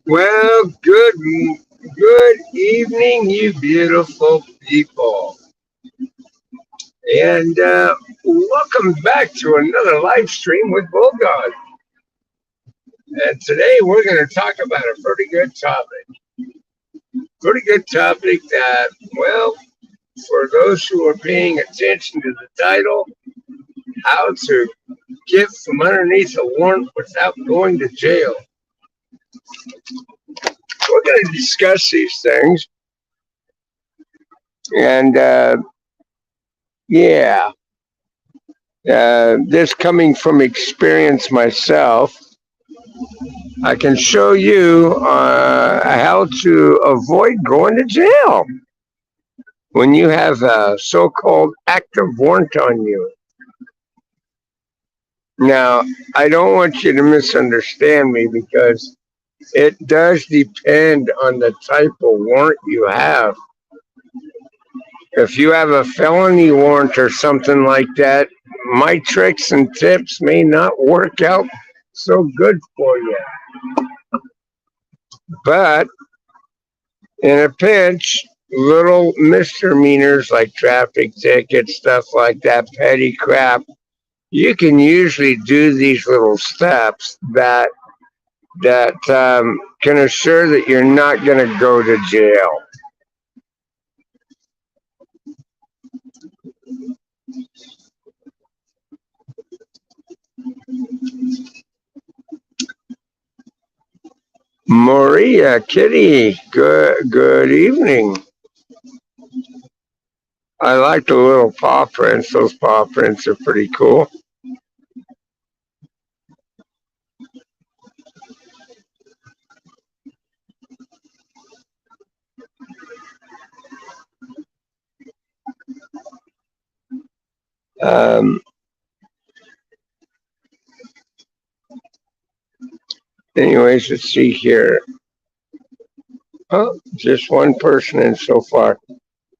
Well, good evening, you beautiful people, and welcome back to another live stream with Bulldog. And today we're going to talk about a pretty good topic that, well, for those who are paying attention to the title, how to get from underneath a warrant without going to jail. We're going to discuss these things, and yeah. This coming from experience myself, I can show you how to avoid going to jail when you have a so-called active warrant on you. Now, I don't want you to misunderstand me because it does depend on the type of warrant you have. If you have a felony warrant or something like that, my tricks and tips may not work out so good for you. But in a pinch, little misdemeanors like traffic tickets, stuff like that, petty crap, you can usually do these little steps that can assure that you're not going to go to jail. Maria, Kitty, good evening. I like the little paw prints. Those paw prints are pretty cool. Um, anyways, let's see here. Oh, just one person in so far.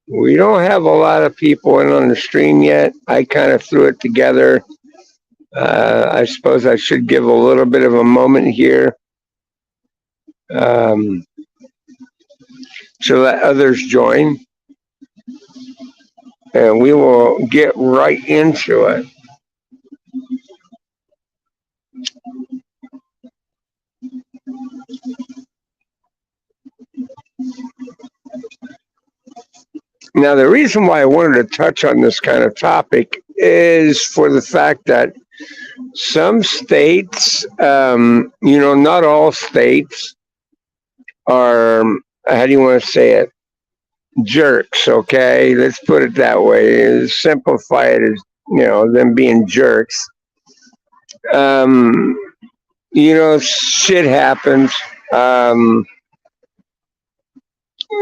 We don't have a lot of people in on the stream yet. I kind of threw it together. I suppose I should give a little bit of a moment here um, to let others join, and we will get right into it. Now, the reason why I wanted to touch on this kind of topic is for the fact that some states, not all states are, how do you want to say it? Jerks, okay? Let's put it that way. Simplify it as, them being jerks. Um, shit happens. Um,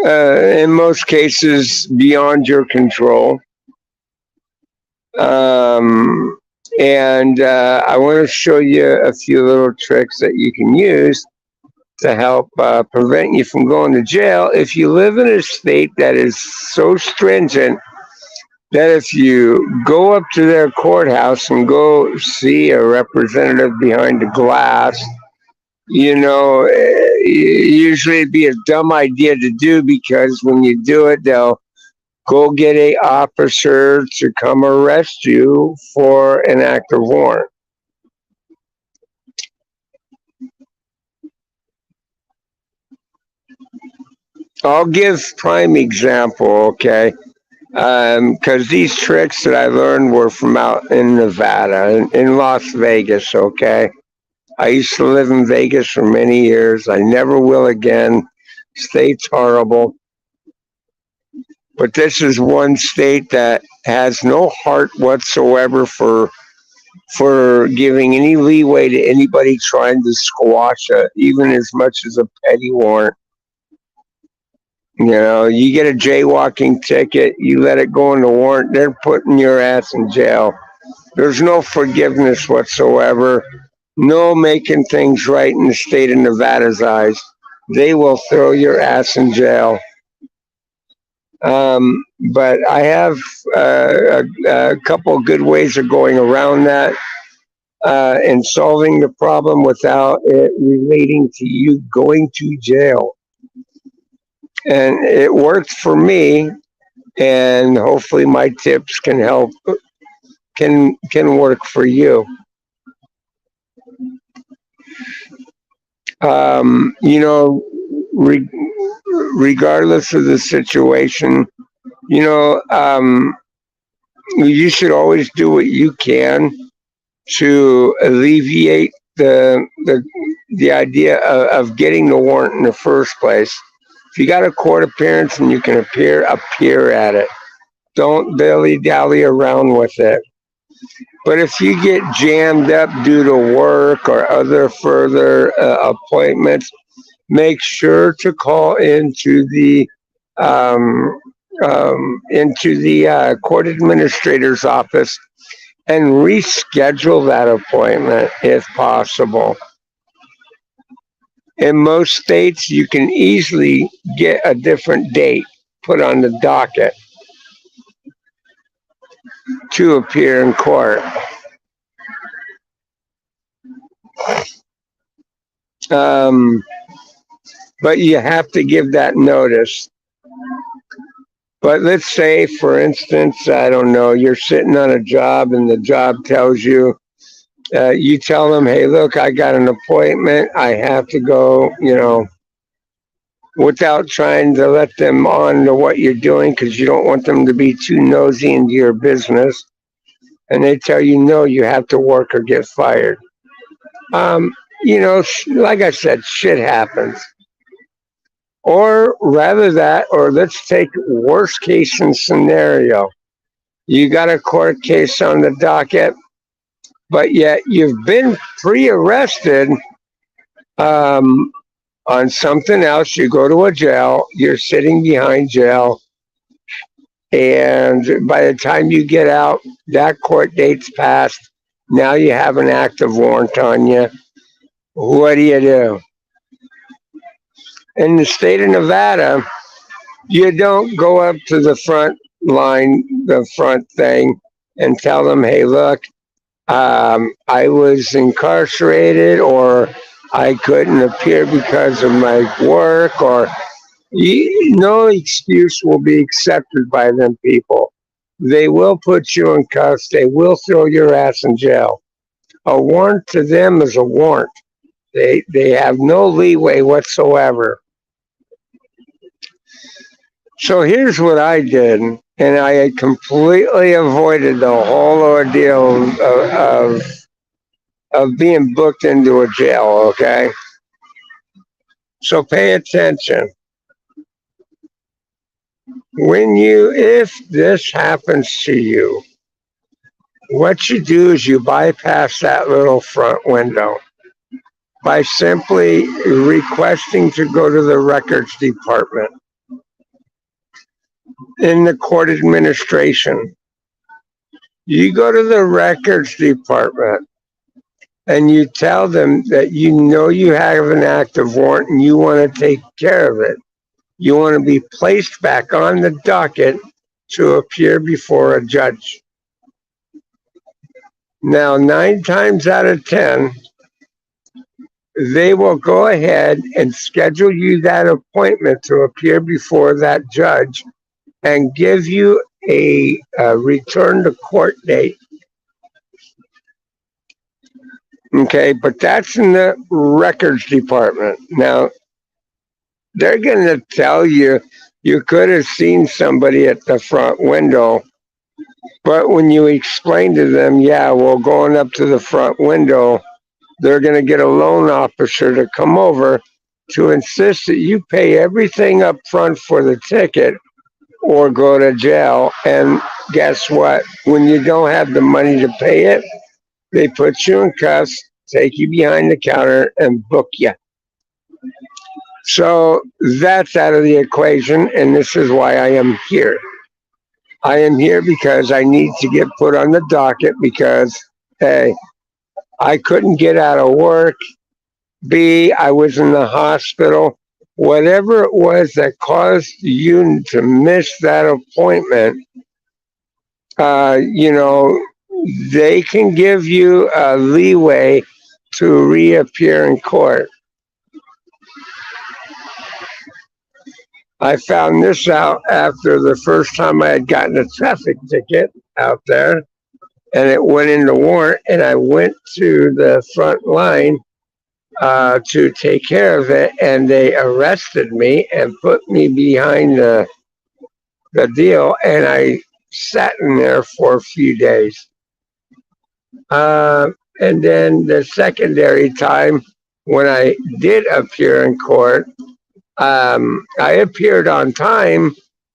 in most cases, beyond your control. And I want to show you a few little tricks that you can use to help prevent you from going to jail if you live in a state that is so stringent that if you go up to their courthouse and go see a representative behind the glass, usually it'd be a dumb idea to do because when you do it, they'll go get a officer to come arrest you for an active warrant. I'll give prime example, okay? Because these tricks that I learned were from out in Nevada, in Las Vegas, okay? I used to live in Vegas for many years. I never will again. State's horrible. But this is one state that has no heart whatsoever for giving any leeway to anybody trying to squash it, even as much as a petty warrant. You get a jaywalking ticket, you let it go in the warrant, they're putting your ass in jail. There's no forgiveness whatsoever, no making things right in the state of Nevada's eyes. They will throw your ass in jail. But I have a couple of good ways of going around that. and solving the problem without it relating to you going to jail. And it worked for me, and hopefully my tips can help can work for you. You know, re- regardless of the situation, you know, you should always do what you can to alleviate the idea of getting the warrant in the first place. If you got a court appearance and you can appear at it. Don't dilly dally around with it. But if you get jammed up due to work or other further appointments, make sure to call um, into the court administrator's office and reschedule that appointment if possible. In most states, you can easily get a different date put on the docket to appear in court. Um, but you have to give that notice. But let's say, for instance, I don't know, you're sitting on a job and the job tells you, you tell them, hey, look, I got an appointment. I have to go, without trying to let them on to what you're doing because you don't want them to be too nosy into your business. And they tell you, no, you have to work or get fired. Um, like I said, shit happens. Or rather that, or let's take worst case scenario. You got a court case on the docket, but yet you've been pre-arrested um, on something else. You go to a jail, you're sitting behind jail, and by the time you get out, that court date's passed. Now you have an active warrant on you. What do you do? In the state of Nevada, you don't go up to the front line, the front thing, and tell them, hey, look, I was incarcerated or I couldn't appear because of my work, or no excuse will be accepted by them people. They will put you in cuffs. They will throw your ass in jail. A warrant to them is a warrant. They have no leeway whatsoever. So here's what I did, and I completely avoided the whole ordeal of being booked into a jail, okay? So pay attention. If this happens to you, what you do is you bypass that little front window by simply requesting to go to the records department in the court administration. You go to the records department and you tell them that you have an active warrant and you want to take care of it. You want to be placed back on the docket to appear before a judge. Now, 9 times out of 10, they will go ahead and schedule you that appointment to appear before that judge and give you a return to court date. Okay, but that's in the records department. Now, they're going to tell you you could have seen somebody at the front window, but when you explain to them, yeah, well, going up to the front window, they're going to get a loan officer to come over to insist that you pay everything up front for the ticket or go to jail. And guess what? When you don't have the money to pay it, they put you in cuffs, take you behind the counter, and book you. So that's out of the equation, and this is why I am here. I am here because I need to get put on the docket because, hey, I couldn't get out of work. B, I was in the hospital. Whatever it was that caused you to miss that appointment, uh, you know, they can give you a leeway to reappear in court. I found this out after the first time I had gotten a traffic ticket out there, and it went in the warrant, and I went to the front line to take care of it, and they arrested me and put me behind the deal, and I sat in there for a few days. And then the secondary time when I did appear in court, I appeared on time,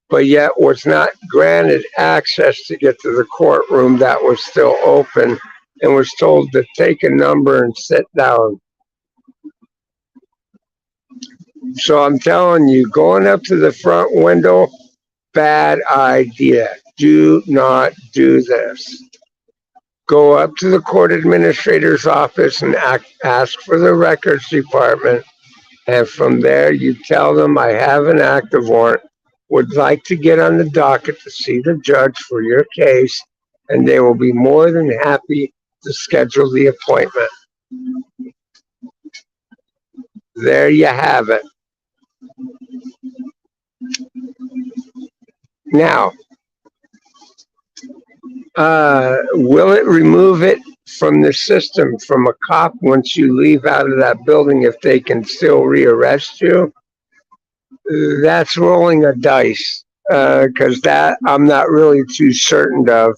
but yet was not granted access to get to the courtroom that was still open, and was told to take a number and sit down. So I'm telling you, going up to the front window, bad idea. Do not do this. Go up to the court administrator's office and ask for the records department. And from there, you tell them, I have an active warrant, would like to get on the docket to see the judge for your case, and they will be more than happy to schedule the appointment. There you have it. Now, will it remove it from the system from a cop once you leave out of that building if they can still rearrest you? That's rolling a dice, because that I'm not really too certain of.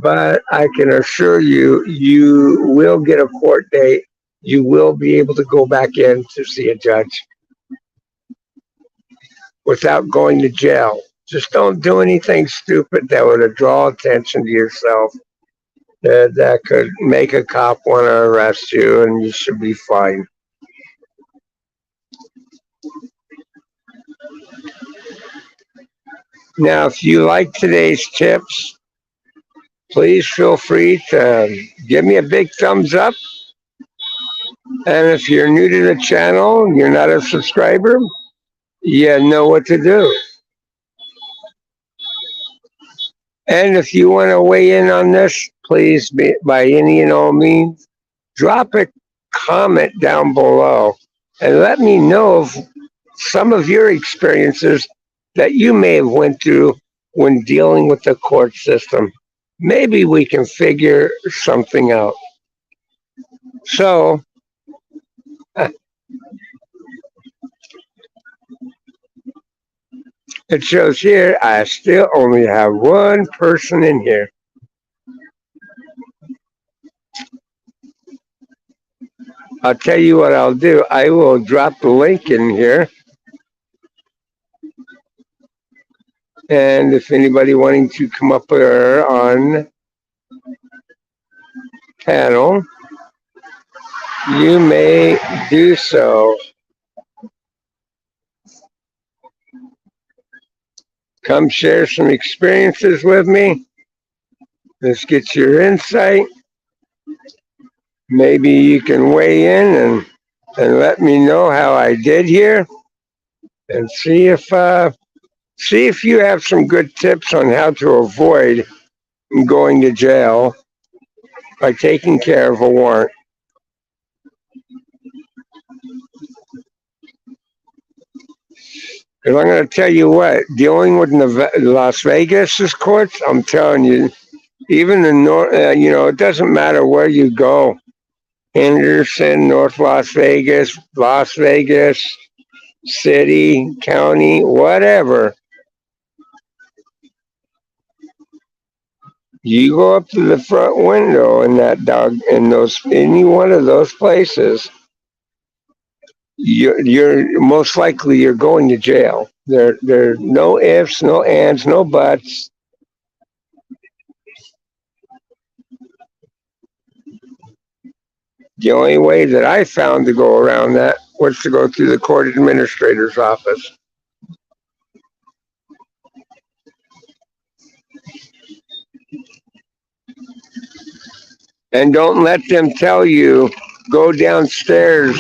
But I can assure you, you will get a court date. You will be able to go back in to see a judge without going to jail. Just don't do anything stupid that would draw attention to yourself. That could make a cop want to arrest you, and you should be fine. Now, if you like today's tips, please feel free to give me a big thumbs up. And if you're new to the channel, you're not a subscriber, you know what to do. And if you want to weigh in on this, please, by any and all means, drop a comment down below and let me know of some of your experiences that you may have went through when dealing with the court system. Maybe we can figure something out. So, it shows here I still only have one person in here. I'll tell you what I'll do. I will drop the link in here. And if anybody wanting to come up here on panel, you may do so. Come share some experiences with me. Let's get your insight. Maybe you can weigh in and let me know how I did here, and see if you have some good tips on how to avoid going to jail by taking care of a warrant. Because I'm going to tell you what, dealing with Las Vegas's courts, I'm telling you, even in it doesn't matter where you go. Henderson, North Las Vegas City, County, whatever. You go up to the front window in any one of those places, you're most likely you're going to jail. There are no ifs, no ands, no buts. The only way that I found to go around that was to go through the court administrator's office. And don't let them tell you, go downstairs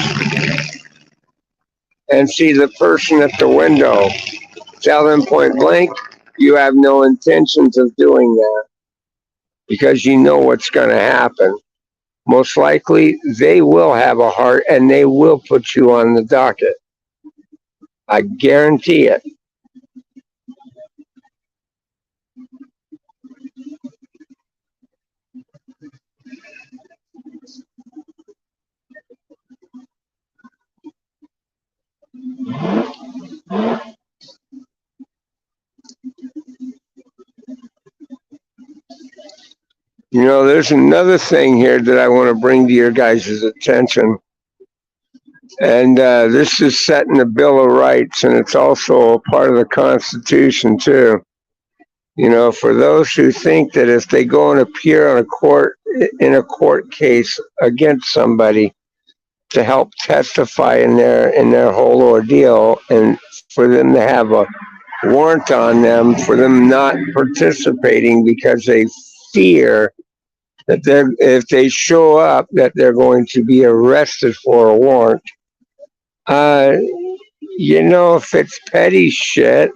and see the person at the window. Tell them point blank, you have no intentions of doing that. because you know what's going to happen. Most likely, they will have a heart and they will put you on the docket. I guarantee it. You know, there's another thing here that I want to bring to your guys' attention. And this is set in the Bill of Rights, and it's also a part of the Constitution, too. You know, for those who think that if they go and appear on a court in a court case against somebody to help testify in their whole ordeal, and for them to have a warrant on them for them not participating because they fear that they're if they show up that they're going to be arrested for a warrant. Uh, you know, if it's petty shit,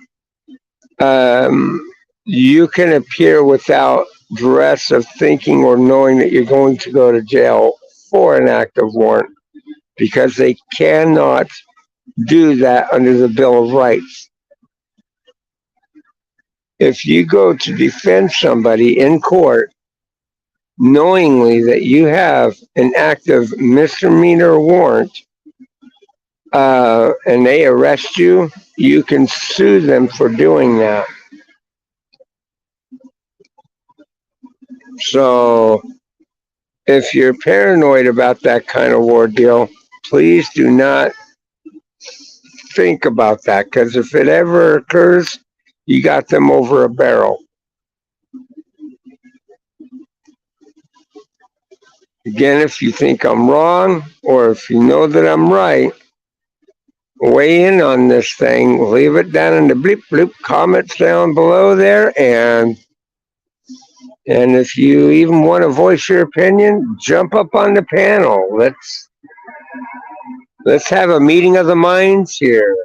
um, you can appear without dress of thinking or knowing that you're going to go to jail for an active warrant because they cannot do that under the Bill of Rights. If you go to defend somebody in court knowingly that you have an active misdemeanor warrant and they arrest you, you can sue them for doing that. So if you're paranoid about that kind of ordeal, please do not think about that because if it ever occurs, you got them over a barrel. Again, if you think I'm wrong or if you know that I'm right, weigh in on this thing. Leave it down in the bleep bloop comments down below there, and if you even want to voice your opinion, jump up on the panel. Let's have a meeting of the minds here.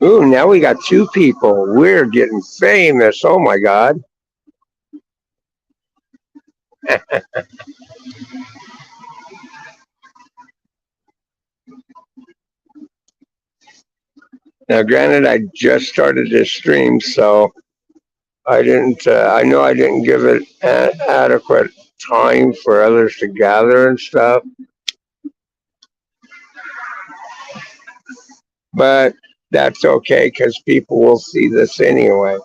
Ooh, now we got two people. We're getting famous. Oh my God. Now, granted, I just started this stream, so I didn't. I know I didn't give it adequate time for others to gather and stuff, but that's okay because people will see this anyway.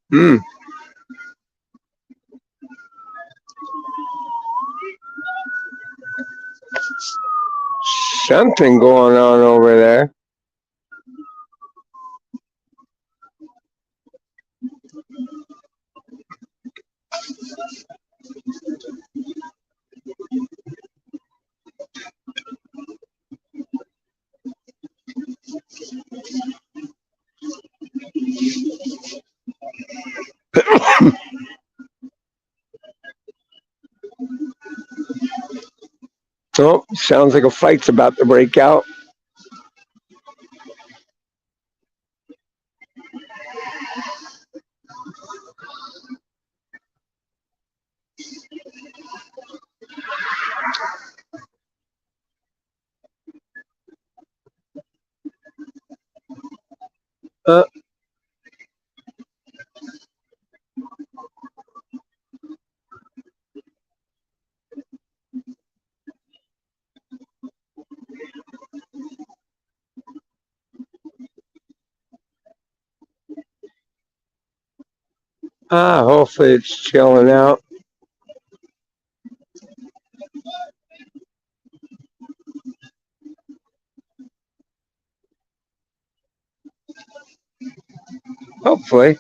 Hmm. Something going on over there. Oh, sounds like a fight's about to break out. Uh, hopefully it's chilling out. Hopefully.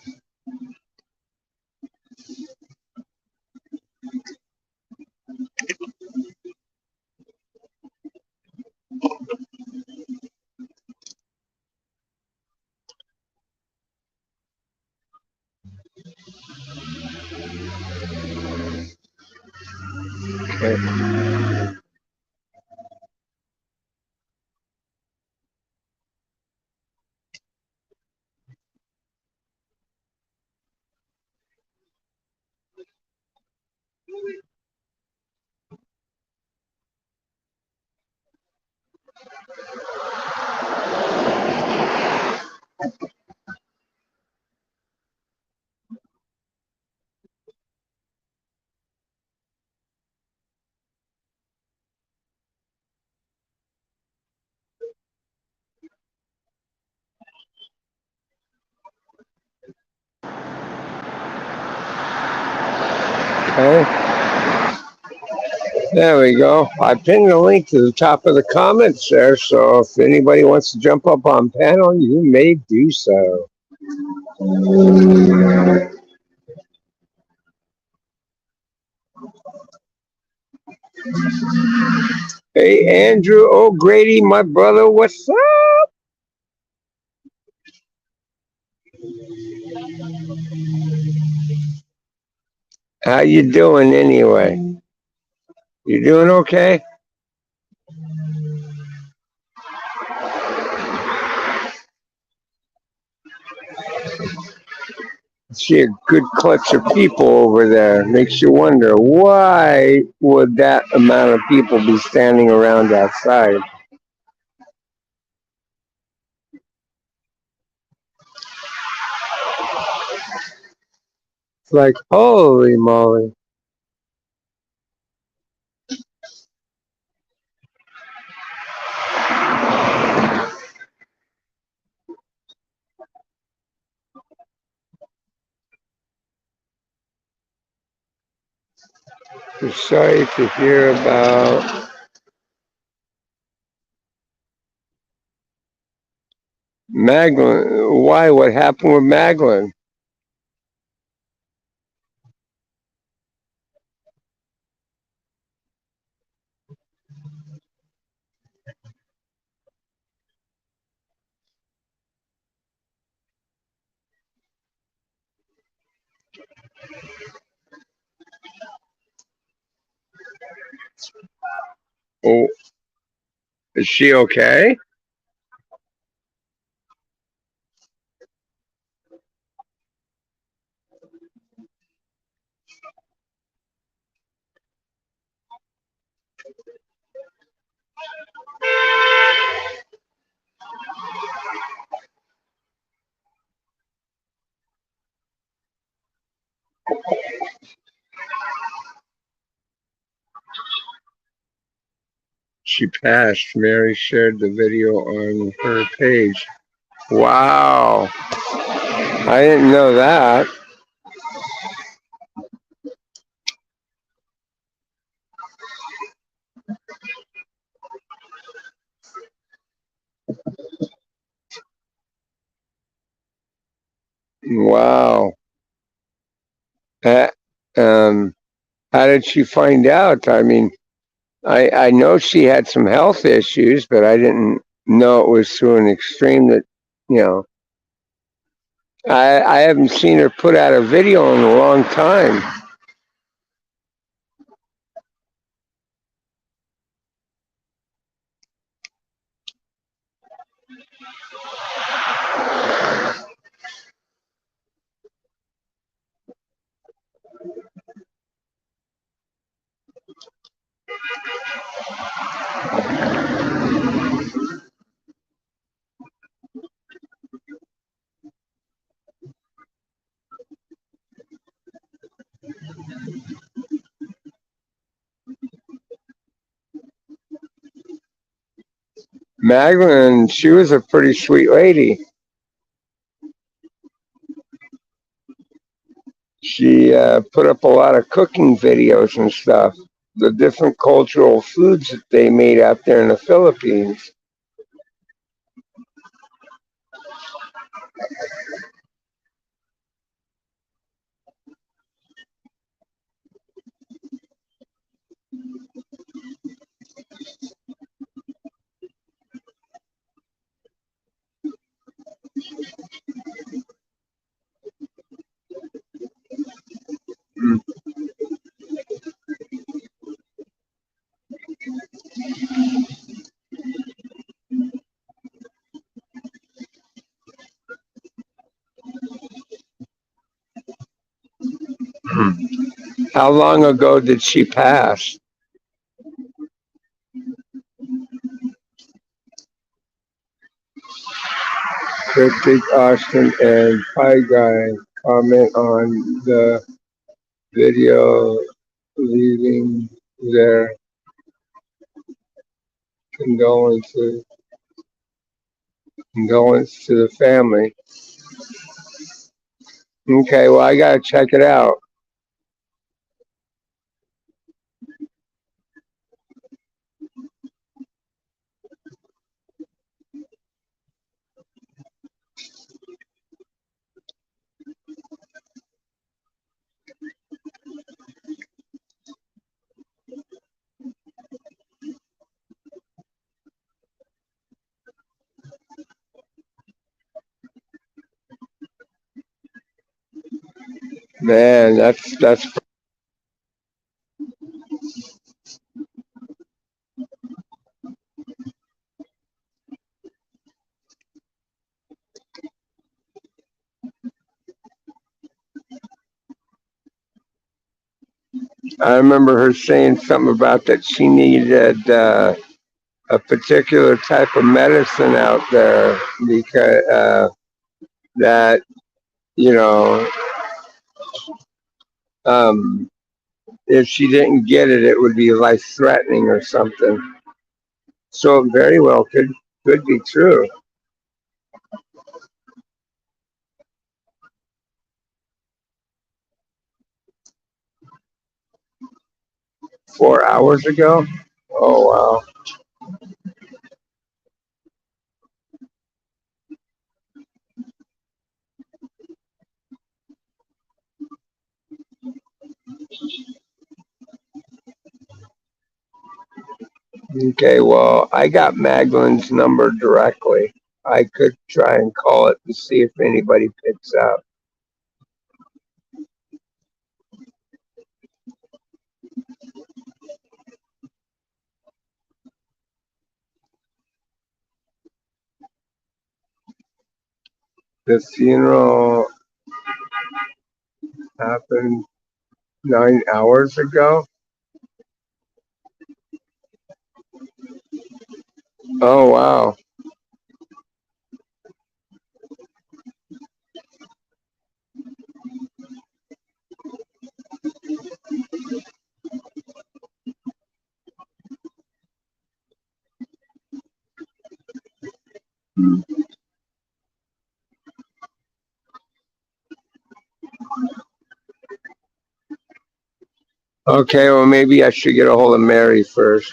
Okay. There we go. I pinned the link to the top of the comments there, so if anybody wants to jump up on panel, you may do so. Hey, Andrew O'Grady, my brother, what's up? How you doing anyway? You doing okay? See a good clutch of people over there. Makes you wonder, why would that amount of people be standing around outside? It's like, holy moly. I'm sorry to hear about Magdalene. Why? What happened with Magdalene? Oh, is she okay? She passed. Mary shared the video on her page. Wow. I didn't know that. Wow. Uh, um, how did she find out? I mean, I know she had some health issues, but I didn't know it was to an extreme that, you know, I haven't seen her put out a video in a long time. Magdalene, she was a pretty sweet lady. She put up a lot of cooking videos and stuff. The different cultural foods that they made out there in the Philippines. How long ago did she pass? Cryptic Austin and Pie Guy comment on the video, leaving their condolences condolence to the family. Okay, well I gotta check it out. Man, that's. I remember her saying something about that she needed a particular type of medicine out there because that you know um, if she didn't get it, it would be life threatening or something. So it very well could be true. 4 hours ago. Oh wow. Okay, well I got Maglein's number directly. I could try and call it to see if anybody picks up. The funeral happened 9 hours ago. Oh wow. Okay, well maybe I should get a hold of Mary first.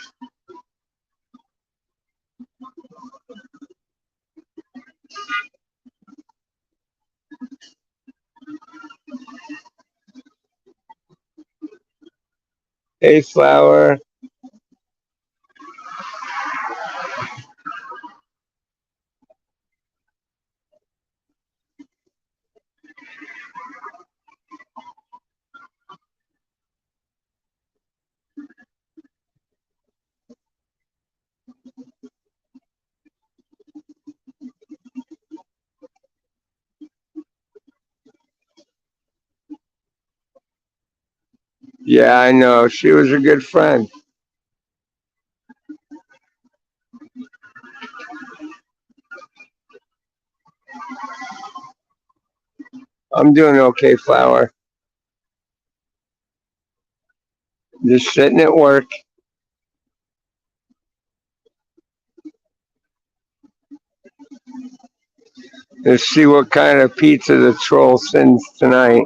Hey Flower. Yeah, I know. She was a good friend. I'm doing okay, Flower. Just sitting at work. Let's see what kind of pizza the troll sends tonight.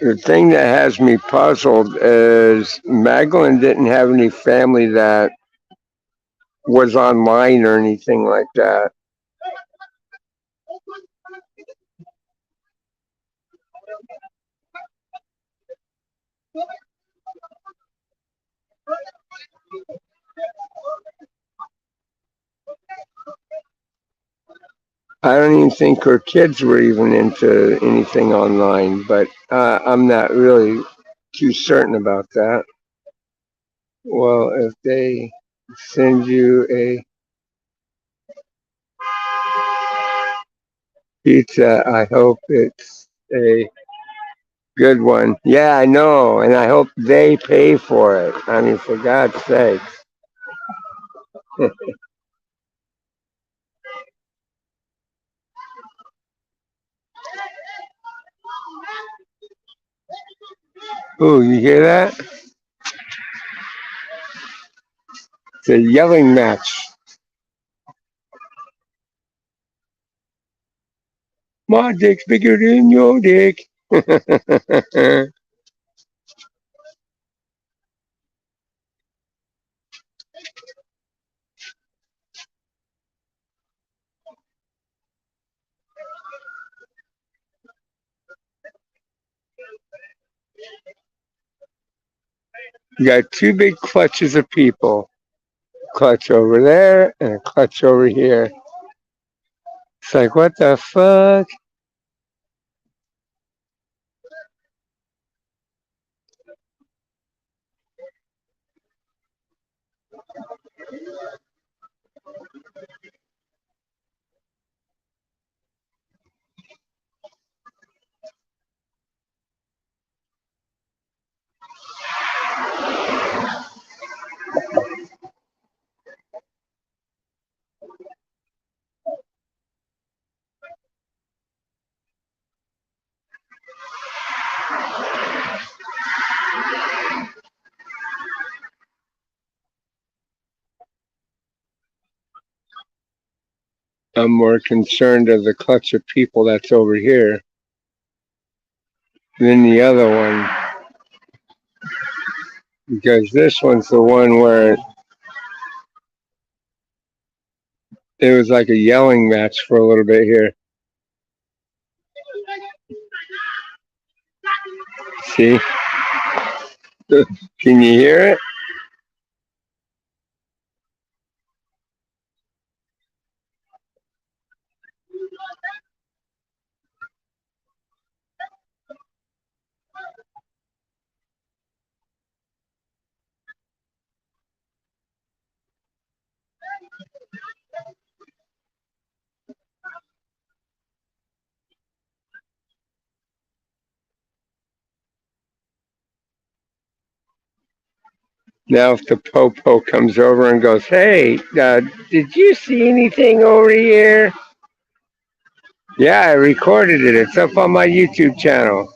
The thing that has me puzzled is Magdalene didn't have any family that was online or anything like that. I don't even think her kids were even into anything online, but I'm not really too certain about that. Well, if they send you a pizza, I hope it's a good one. Yeah, I know, and I hope they pay for it. I mean, for God's sake. Ooh, you hear that? It's a yelling match. My dick's bigger than your dick. You got two big clutches of people. Clutch over there and a clutch over here. It's like, what the fuck? I'm more concerned of the clutch of people that's over here than the other one. Because this one's the one where it was like a yelling match for a little bit here. See? Can you hear it? Now, if the popo comes over and goes, "Hey, did you see anything over here?" Yeah, I recorded it. It's up on my YouTube channel.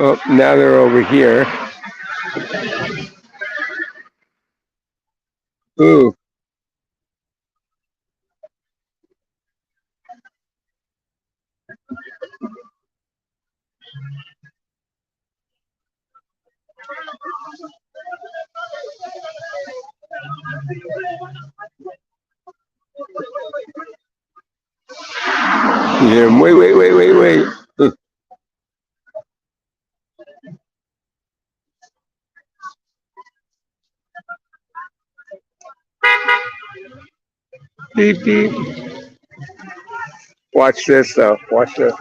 Oh, now they're over here. Ooh, yeah, wait. Beep, beep. Watch this, though. Watch this.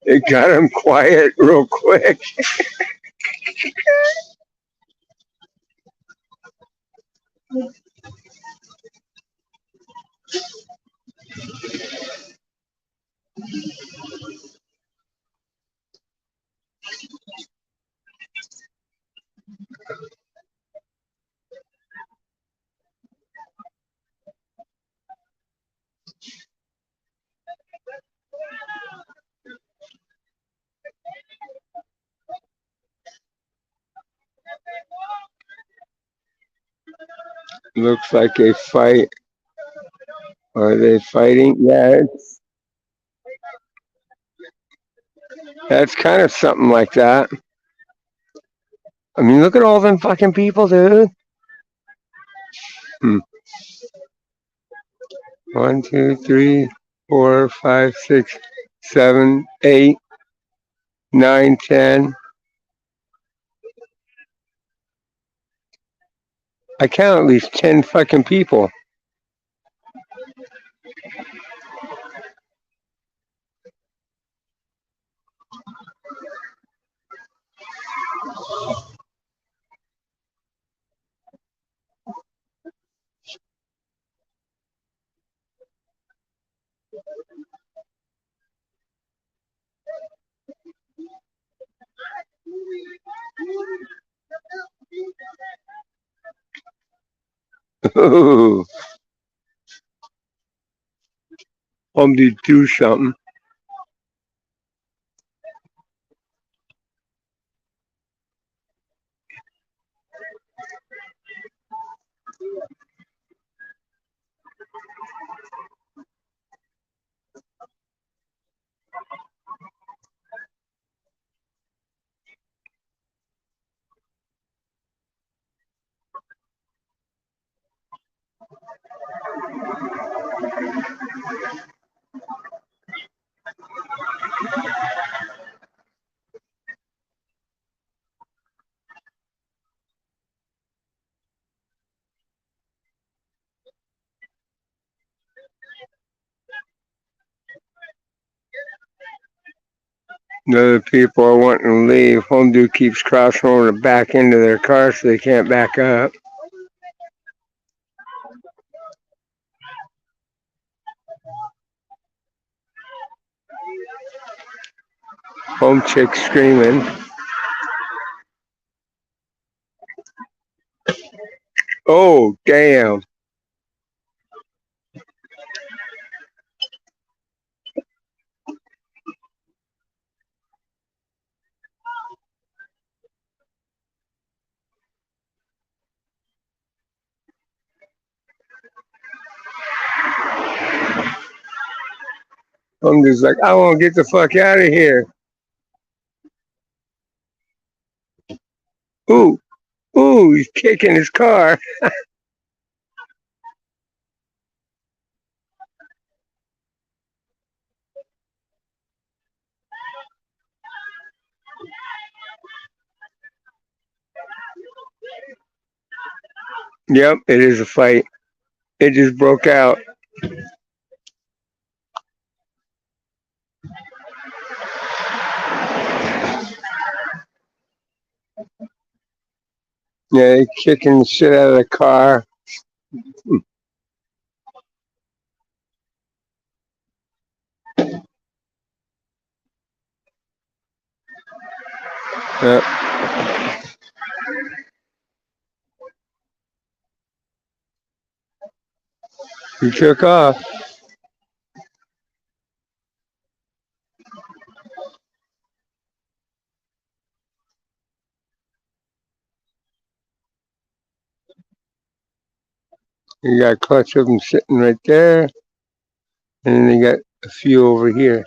It got him quiet real quick. Looks like a fight. Are they fighting? Yeah, That's kind of something like that. I mean, look at all them fucking people, dude. Hmm. 1, 2, 3, 4, 5, 6, 7, 8, 9, 10. I count at least 10 fucking people. Ooh, I'm to do something. The other people are wanting to leave. Home dude keeps crossing over the back end of their car so they can't back up. Home chick screaming. Oh, damn. Home dude's like, I want to get the fuck out of here. Ooh, ooh, he's kicking his car. Yep, it is a fight. It just broke out. Yeah, they kicking the shit out of the car. Yep, he took off. You got a clutch of them sitting right there, and then they got a few over here.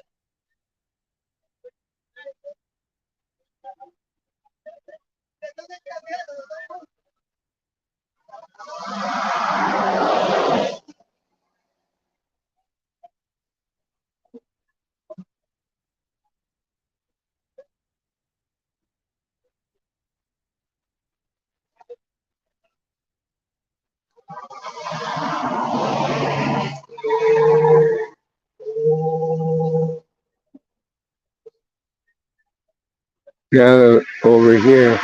Now over here,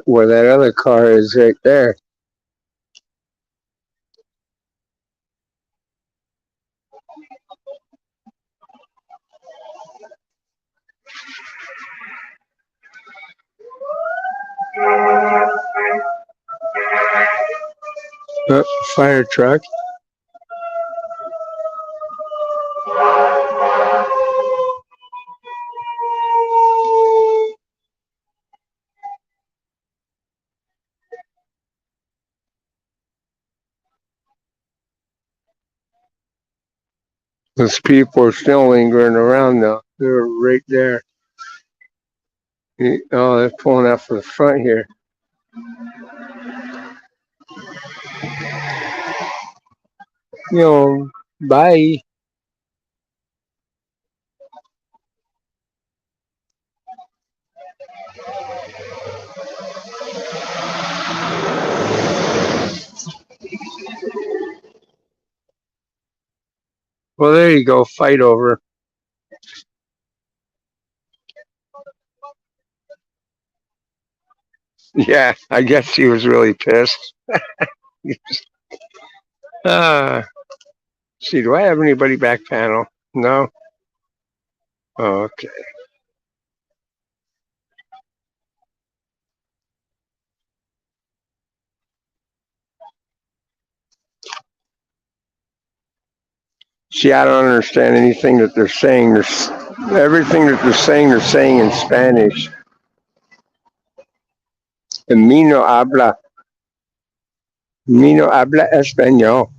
where that other car is right there. Fire truck. Those people are still lingering around though. They're right there. Oh, they're pulling out from the front here. Bye. Well, there you go. Fight over. Yeah, I guess she was really pissed. See, do I have anybody back panel? No? Oh, okay. See, I don't understand anything that they're saying. Everything that they're saying in Spanish. And mi no habla español.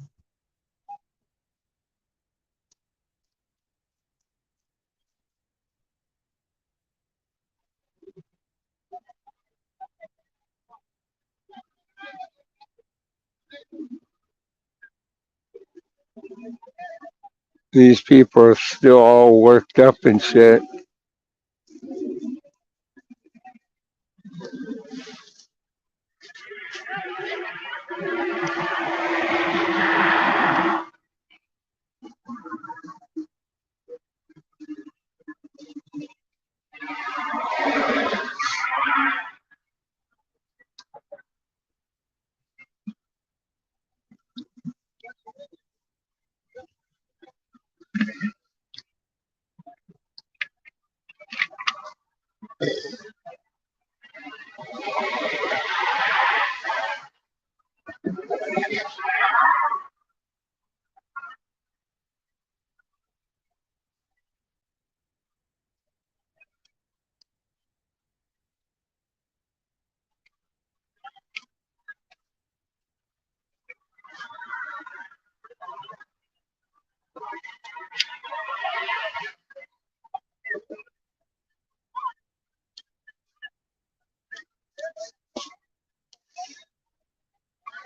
These people are still all worked up and shit.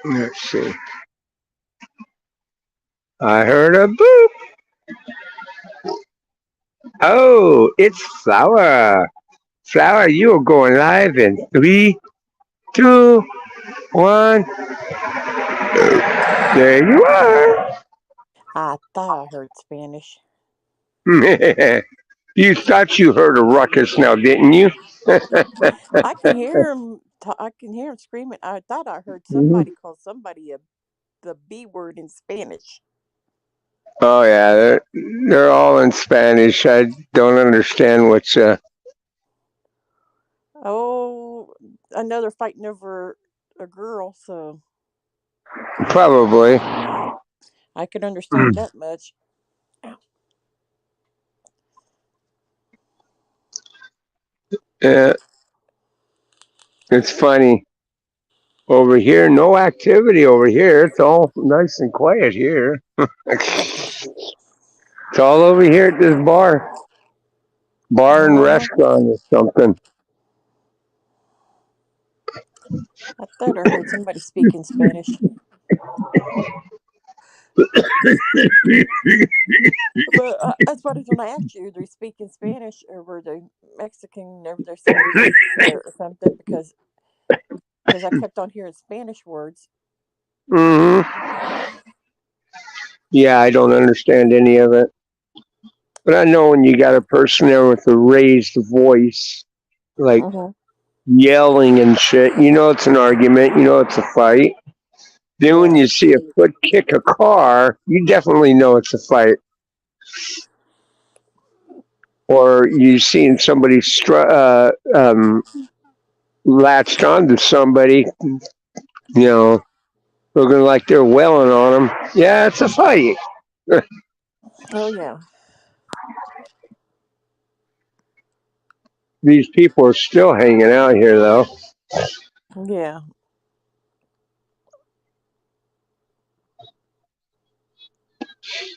Let's see. I heard a boop. Oh, it's Flower. Flower, you are going live in 3, 2, 1. There you are. I thought I heard Spanish. You thought you heard a ruckus now, didn't you? I can hear him. I can hear him screaming. I thought I heard somebody call somebody the B word in Spanish. Oh yeah, they're all in Spanish. I don't understand what's Oh, another fighting over a girl. So probably. I could understand that much. Yeah, it's funny. Over here, no activity over here. It's all nice and quiet here. It's all over here at this bar and Uh, restaurant or something. I thought I heard somebody speaking Spanish. But that's what I was when I asked you. They're speaking Spanish, or were they Mexican? Or there's some reason there or something because I kept on hearing Spanish words. Hmm. Yeah, I don't understand any of it. But I know when you got a person there with a raised voice, like Mm-hmm. yelling and shit, you know it's an argument, you know it's a fight. Then when Yeah. you see a foot kick a car, you definitely know it's a fight. Or you seen somebody latched onto somebody, you know, looking like they're wailing on them. Yeah, it's a fight. Oh yeah. These people are still hanging out here, though. Yeah.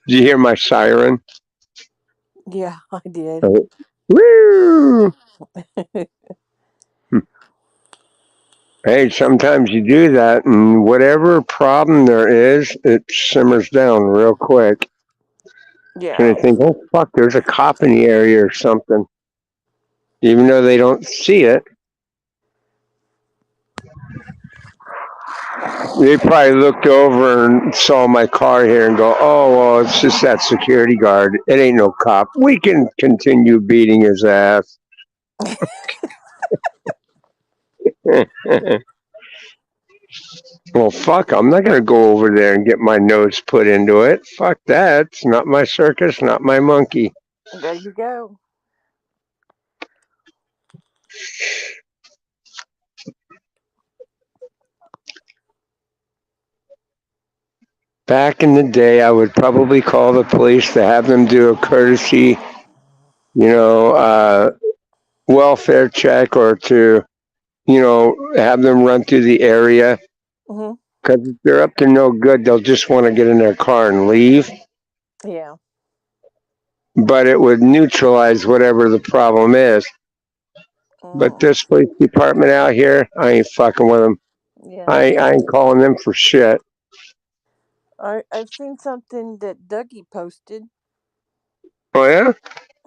Did you hear my siren? Yeah, I did. Oh, woo! Hey, sometimes you do that, and whatever problem there is, it simmers down real quick. And Yeah. they think, oh, fuck, there's a cop in the area or something. Even though they don't see it, they probably looked over and saw my car here and go, oh, well, it's just that security guard. It ain't no cop. We can continue beating his ass. Well, fuck, I'm not going to go over there and get my nose put into it. Fuck that. It's not my circus, not my monkey. There you go. Back in the day, I would probably call the police to have them do a courtesy, you know, welfare check or to, have them run through the area. Hmm. Because if they're up to no good, they'll just want to get in their car and leave. Yeah. But it would neutralize whatever the problem is. But Mm. this police department out here, I ain't fucking with them. Yeah. I ain't calling them for shit. I've seen something that Dougie posted. Oh, yeah?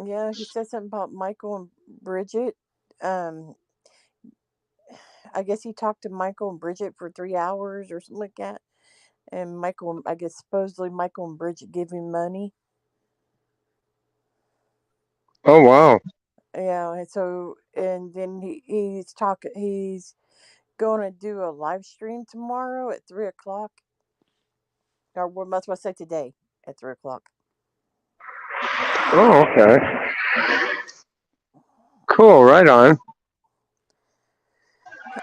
Yeah, he said something about Michael and Bridget. Um, I guess he talked to Michael and Bridget for 3 hours or something like that. And Michael, I guess supposedly Michael and Bridget give him money. Oh, wow. Yeah, and so and then he's talking. He's going to do a live stream tomorrow at 3 o'clock, or what must I say today at 3 o'clock. Oh, okay. Cool. Right on.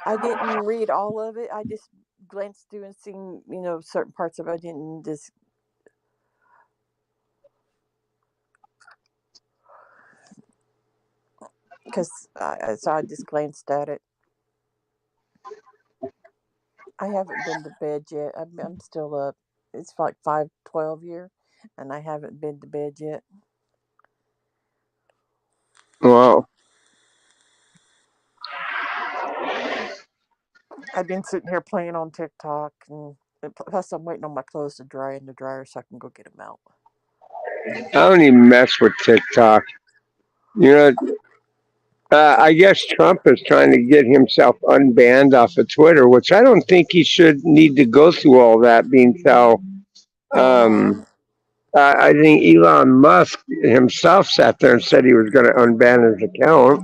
I didn't read all of it. I just glanced through and seen certain parts of it. I didn't just because so I just glanced at it. I haven't been to bed yet. I'm still up. It's like 5:12 here, and I haven't been to bed yet. Wow. I've been sitting here playing on TikTok, and plus I'm waiting on my clothes to dry in the dryer so I can go get them out. I don't even mess with TikTok. You know, I guess Trump is trying to get himself unbanned off of Twitter, which I don't think he should need to go through all that. Being so, Mm-hmm. um, I think Elon Musk himself sat there and said he was going to unban his account.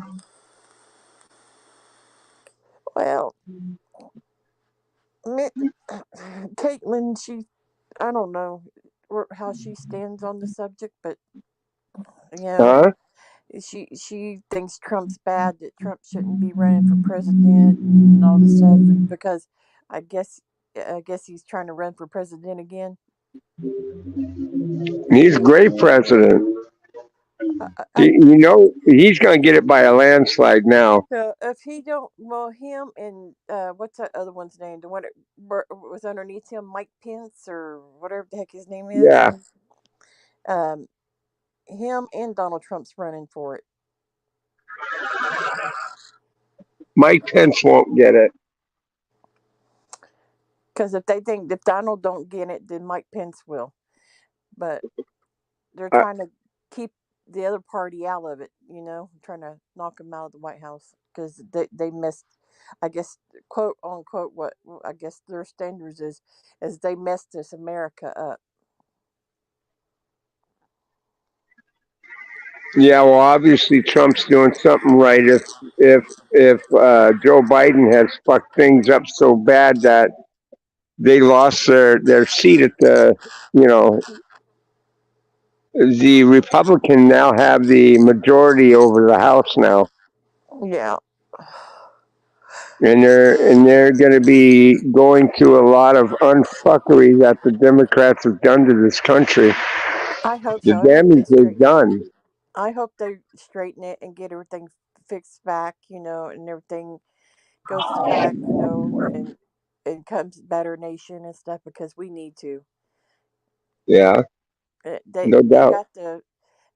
Well, Caitlin, I don't know how she stands on the subject, but yeah, Huh? she thinks Trump's bad, that Trump shouldn't be running for president and all this stuff, and because I guess I guess he's trying to run for president again. He's a great president. I He's going to get it by a landslide now. if he don't, well, him and what's that other one's name? The one that was underneath him, Mike Pence or whatever the heck his name is. Yeah, Um, him and Donald Trump's running for it. Mike Pence won't get it. Because if they think if Donald don't get it, then Mike Pence will. But they're Uh, trying to keep the other party out of it. Trying to knock him out of the White House because they missed. I guess quote unquote what I guess their standards is they messed this America up. yeah, well, obviously Trump's doing something right. If Joe Biden has fucked things up so bad that they lost their seat at you know the Republican now have the majority over the House now, Yeah, and they're going to be going through a lot of unfuckery that the Democrats have done to this country. I hope The so. I hope they damage they've straighten. done. I hope they straighten it and get everything fixed back. And everything goes back. And comes better nation and stuff because we need to. Yeah. Eh, They no they doubt. got the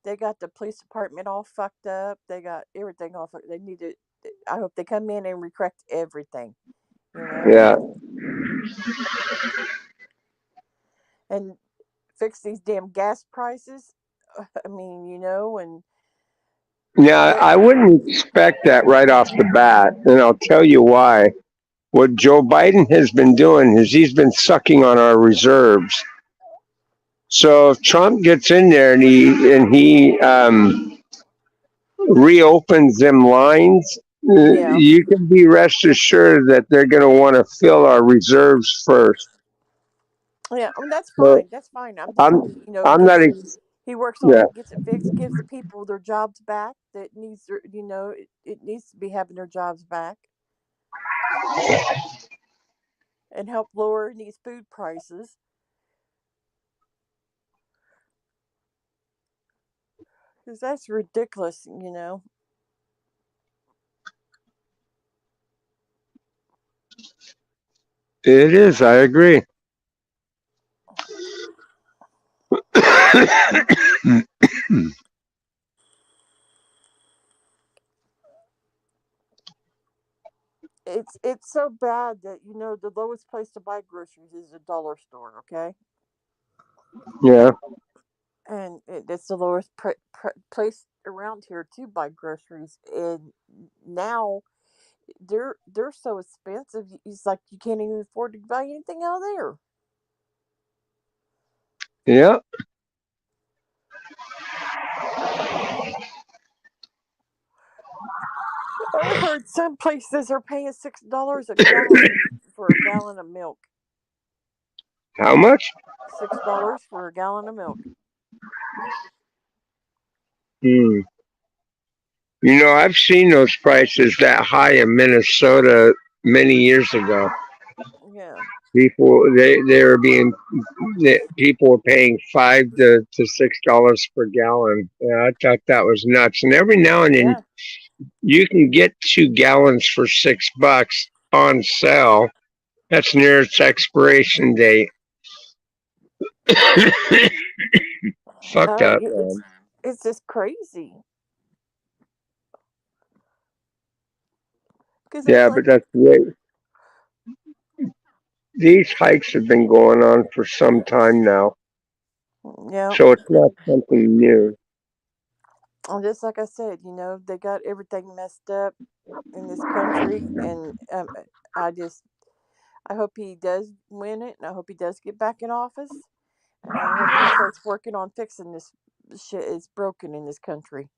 they got the police department all fucked up. They got everything all fucked. They need to. I hope they come in and correct everything. You know, Yeah, and fix these damn gas prices. I mean, and yeah. they I wouldn't expect that right off the bat, and I'll tell you why. What Joe Biden has been doing is he's been sucking on our reserves. So if Trump gets in there and he reopens them lines, yeah. you can be rest assured that they're going to want to fill our reserves first. Yeah, I mean that's So fine. That's fine. I'm just I'm hoping I'm not he works on yeah. it, gets it fixed, gives the people their jobs back. That needs their, it needs to be having their jobs back and help lower these food prices because that's ridiculous. It is. I agree. It's so bad that the lowest place to buy groceries is a dollar store. Okay, Yeah. and it's the lowest place around here to buy groceries, and now they're so expensive. It's like you can't even afford to buy anything out there. Yeah. I heard some places are paying $6 a gallon for a gallon of milk. How much? $6 for a gallon of milk. Hmm. I've seen those prices that high in Minnesota many years ago. Yeah, They were being people were paying $5 to $6 per gallon. Yeah, I thought that was nuts. And every now and then yeah, you can get 2 gallons for $6 on sale. That's near its expiration date. Fucked no, up, it's man. it's just crazy because it's Yeah, like, but these hikes have been going on for some time now, yeah, so it's not something new. and just like I said, they got everything messed up in this country, and I hope he does win it, and I hope he does get back in office, and I hope he starts working on fixing this shit is broken in this country.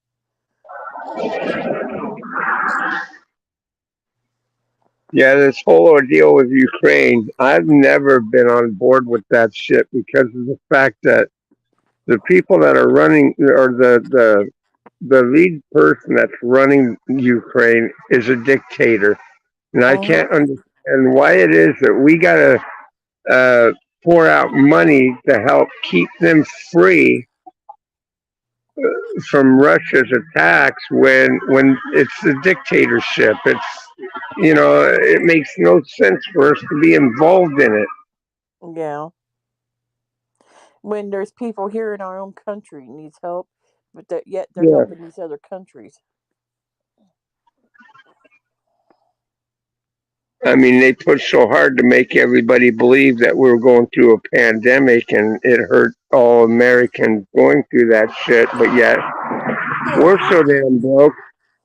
Yeah, this whole ordeal with Ukraine, I've never been on board with that shit because of the fact that the people that are running, or the lead person that's running Ukraine is a dictator, and I Hmm. can't understand why it is that we gotta uh, pour out money to help keep them free from Russia's attacks when it's a dictatorship. It makes no sense for us to be involved in it. Yeah, when there's people here in our own country needs help, but yet they're Yeah. helping these other countries. I mean, they pushed so hard to make everybody believe that we were going through a pandemic and it hurt all Americans going through that shit, but yet we're so damn broke.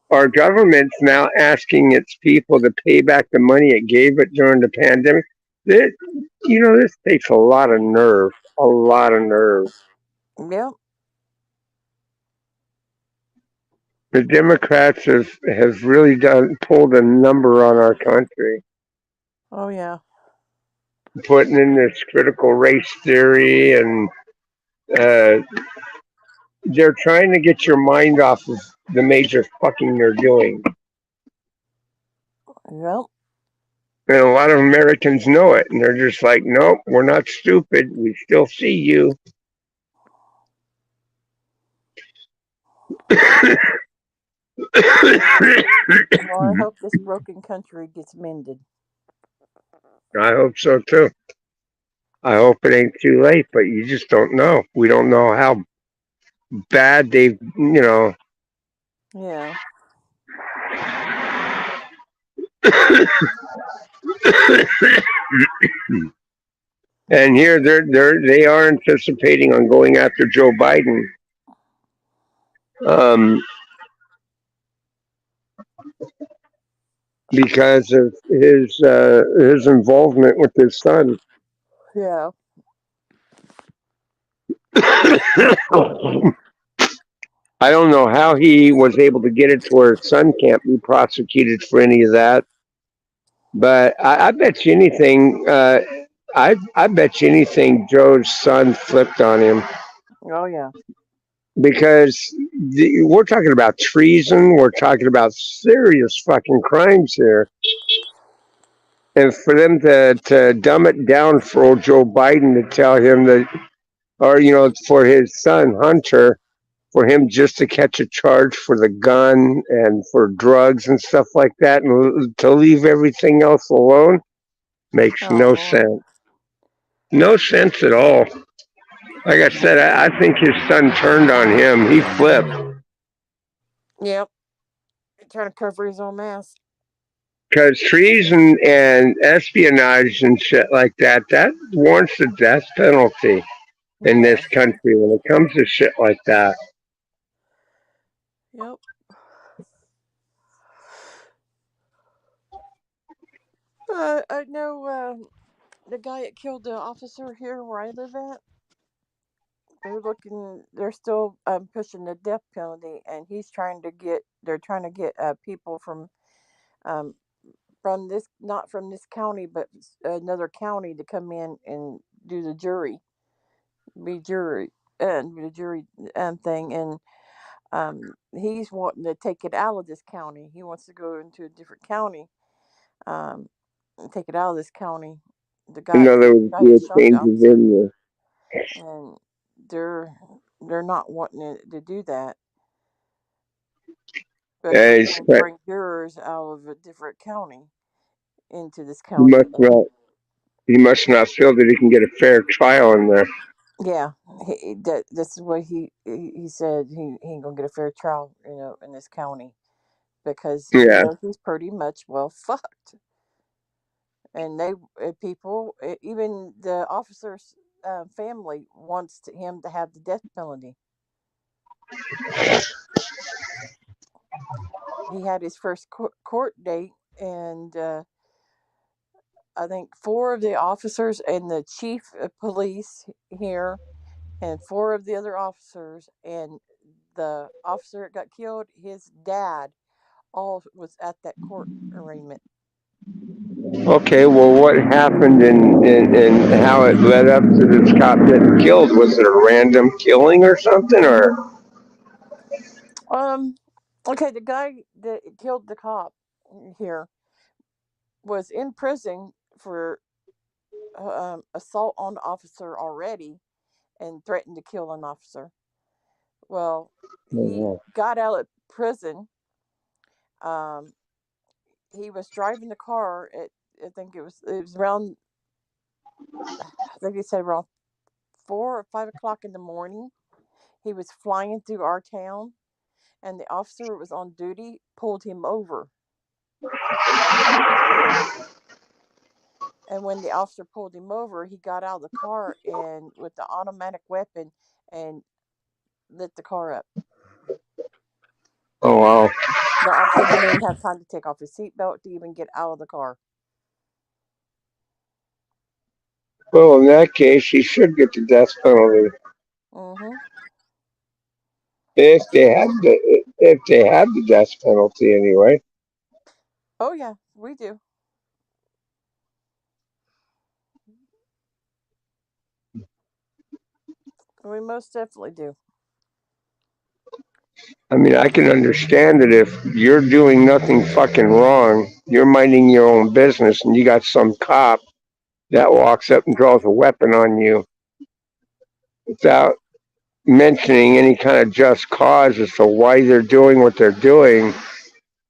Our government's now asking its people to pay back the money it gave it during the pandemic. This, this takes a lot of nerve, a lot of nerve. Yep. The Democrats have really pulled a number on our country, Oh yeah. putting in this critical race theory, and uh, they're trying to get your mind off of the major fucking they're doing. Yep. And a lot of Americans know it, and they're just like, nope, we're not stupid. We still see you. Well, I hope this broken country gets mended. I hope so too. I hope it ain't too late, but you just don't know. We don't know how bad they've, Yeah. and here they are anticipating on going after Joe Biden, um, because of his involvement with his son. Yeah. I don't know how he was able to get it to where his son can't be prosecuted for any of that. But I bet you anything. I bet you anything. Joe's son flipped on him Oh yeah. because we're talking about treason. We're talking about serious fucking crimes here, and for them to dumb it down for old Joe Biden to tell him that, or for his son Hunter, for him just to catch a charge for the gun and for drugs and stuff like that, and to leave everything else alone makes Oh no Lord. sense. No sense at all. Like I said, I think his son turned on him. He flipped Yep. Trying to cover his own ass. because treason and espionage and shit like that warrants the death penalty in Yeah. this country when it comes to shit like that. Yep. I know the guy that killed the officer here where I live at. They're looking. They're still pushing the death penalty, and he's trying to get. They're trying to get people um, from this, not from this county, but another county to come in and do the jury, be jury, and the jury thing. And he's wanting to take it out of this county. He wants to go into a different county, um, and take it out of this county. The In guy, other words, guy do that a shot the change of officer, venue. and they're they're not wanting to do that because And they it's, want to bring jurors out of a different county into this he county. must And not. He must not feel that he can get a fair trial in there. yeah, this is what he said. He ain't gonna get a fair trial, in this county because Yeah. he's pretty much well fucked. And they people, even the officer's family wants him to have the death penalty. He had his first court date, and I think four of the officers and the chief of police here, and four of the other officers, and the officer that got killed, his dad, all was at that court arraignment. Okay. Well, what happened and how it led up to this cop getting killed? Was it a random killing or something? Or Um, okay, the guy that killed the cop here was in prison for assault on the officer already and threatened to kill an officer. Well, he got out of prison. Um, he was driving the car at, I think it was around, I think he said around 4 or 5 o'clock in the morning. He was flying through our town, and the officer who was on duty pulled him over. And when the officer pulled him over, he got out of the car and with the automatic weapon and lit the car up. oh wow. The officer didn't even have time to take off his seatbelt to even get out of the car. Well, in that case, he should get the death penalty Mm-hmm. if they have the death penalty anyway. Oh yeah, we do. We most definitely do. I mean, I can understand it if you're doing nothing fucking wrong, you're minding your own business, and you got some cop that walks up and draws a weapon on you without mentioning any kind of just cause as to why they're doing what they're doing,